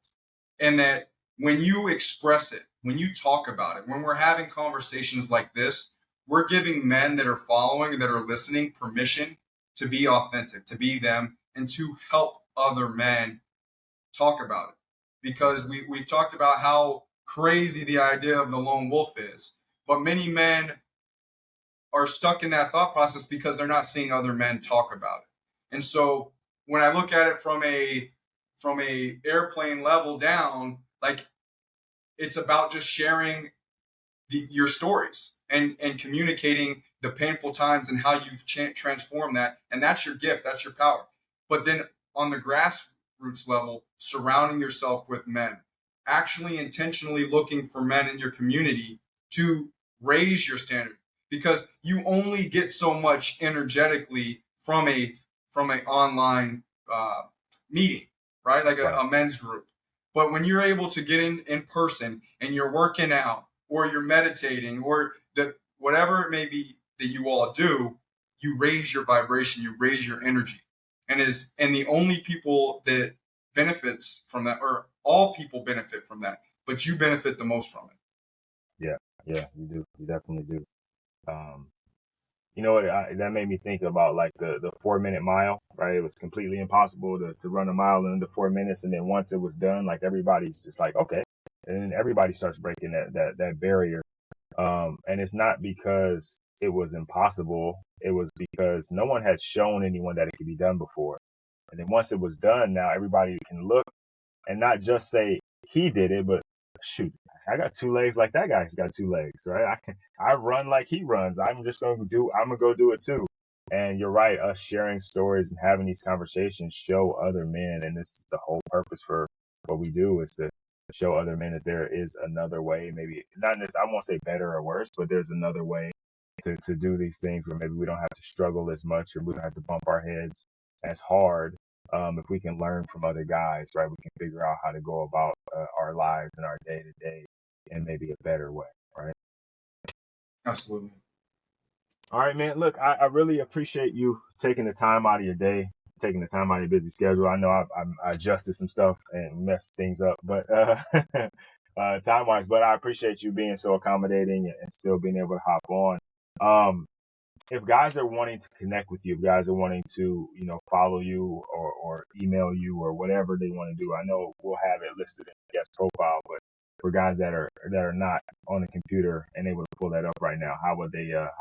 And that when you express it, when you talk about it, when we're having conversations like this, we're giving men that are following and that are listening permission to be authentic, to be them, and to help other men talk about it. Because we've talked about how crazy the idea of the lone wolf is. But many men are stuck in that thought process because they're not seeing other men talk about it. And so when I look at it from a airplane level down, like it's about just sharing your stories and communicating the painful times and how you've transformed that. And that's your gift, that's your power. But then on the grassroots level, surrounding yourself with men, actually intentionally looking for men in your community to raise your standard, because you only get so much energetically from a online meeting, right? Like
Right.
a men's group. But when you're able to get in person and you're working out or you're meditating or whatever it may be that you all do, you raise your vibration, you raise your energy. And the only people that benefits from that, or all people benefit from that, but you benefit the most from it.
Yeah, you do. You definitely do. Um, you know what? That made me think about like the 4 minute mile, right? It was completely impossible to run a mile in under 4 minutes, and then once it was done, like everybody's just like, okay, and then everybody starts breaking that barrier. And it's not because it was impossible; it was because no one had shown anyone that it could be done before. And then once it was done, now everybody can look and not just say he did it, but shoot, I got 2 legs like that guy's got 2 legs, right? I run like he runs. I'm gonna go do it too. And you're right, us sharing stories and having these conversations show other men, and this is the whole purpose for what we do, is to show other men that there is another way, maybe not I won't say better or worse, but there's another way to do these things where maybe we don't have to struggle as much or we don't have to bump our heads as hard. If we can learn from other guys, right, we can figure out how to go about our lives and our day to day in maybe a better way, right?
Absolutely.
All right, man. Look, I really appreciate you taking the time out of your day, taking the time out of your busy schedule. I know I adjusted some stuff and messed things up, but time wise, but I appreciate you being so accommodating and still being able to hop on. Um, if guys are wanting to connect with you, if guys are wanting to, follow you or email you or whatever they want to do, I know we'll have it listed in the guest profile, but for guys that are not on the computer and able to pull that up right now, how would be the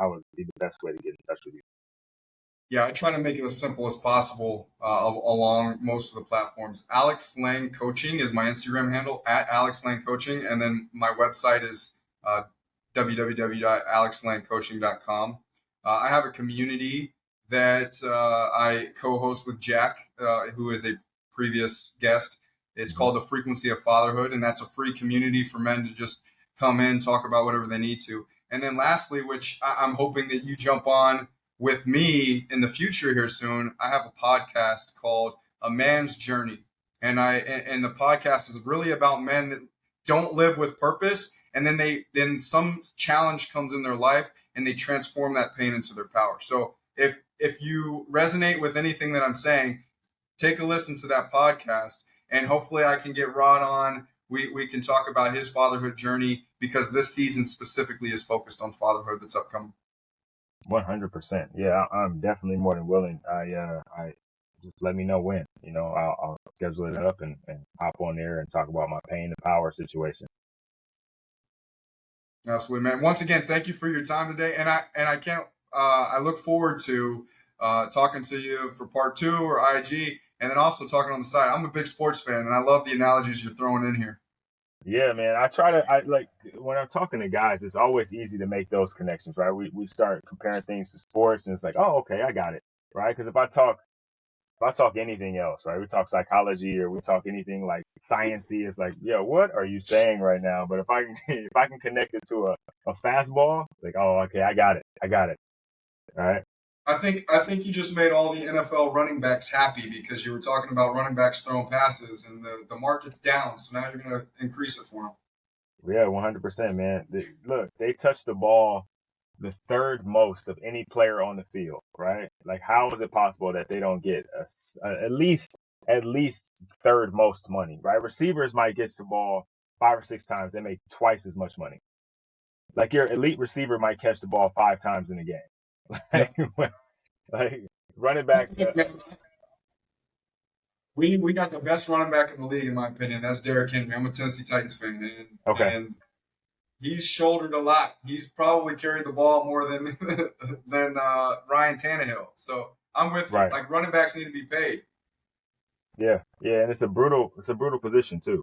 best way to get in touch with you?
Yeah, I try to make it as simple as possible along most of the platforms. Alex Lang Coaching is my Instagram handle, at Alex Lang Coaching, and then my website is www.alexlangcoaching.com. I have a community that I co-host with Jack, who is a previous guest. It's
Mm-hmm.
called The Frequency of Fatherhood, and that's a free community for men to just come in, talk about whatever they need to. And then lastly, which I'm hoping that you jump on with me in the future here soon, I have a podcast called A Man's Journey. And the podcast is really about men don't live with purpose, and then some challenge comes in their life and they transform that pain into their power. So if you resonate with anything that I'm saying, take a listen to that podcast, and hopefully I can get Rod on. We can talk about his fatherhood journey, because this season specifically is focused on fatherhood that's upcoming.
100%. Yeah, I'm definitely more than willing. I just let me know when. I'll schedule it up and hop on there and talk about my pain and power situation.
Absolutely, man. Once again, thank you for your time today, and I can't. I look forward to talking to you for part 2 or IG, and then also talking on the side. I'm a big sports fan, and I love the analogies you're throwing in here.
Yeah, man. I like when I'm talking to guys, it's always easy to make those connections, right? We start comparing things to sports, and it's like, oh, okay, I got it, right? Because if I talk anything else, right? We talk psychology or we talk anything like sciencey, it's like, yo, what are you saying right now? But if I can if I can connect it to a fastball, like, oh, okay, I got it, all right?
I think you just made all the NFL running backs happy, because you were talking about running backs throwing passes, and the market's down, so now you're going to increase it for them.
Yeah, 100%, man. Look, they touch the ball the third most of any player on the field, right? Like, how is it possible that they don't get at least third most money, right? Receivers might get the ball 5 or 6 times, they make twice as much money. Like, your elite receiver might catch the ball 5 times in a game.
Yeah.
Like running back.
We got the best running back in the league, in my opinion. That's Derrick Henry. I'm a Tennessee Titans fan,
Okay,
and he's shouldered a lot. He's probably carried the ball more than Ryan Tannehill. So I'm with you.
right.
Like, running backs need to be paid.
Yeah, yeah, and it's a brutal position too,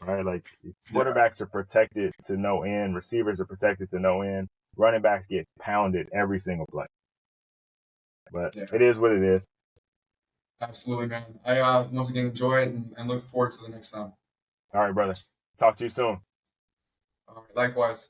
right? Like,
Yeah,
quarterbacks are protected to no end, receivers are protected to no end, running backs get pounded every single play. But
yeah,
it is what it is.
absolutely, man. I once again enjoy it, and look forward to the next time.
All right, brother. Talk to you soon.
All right, likewise.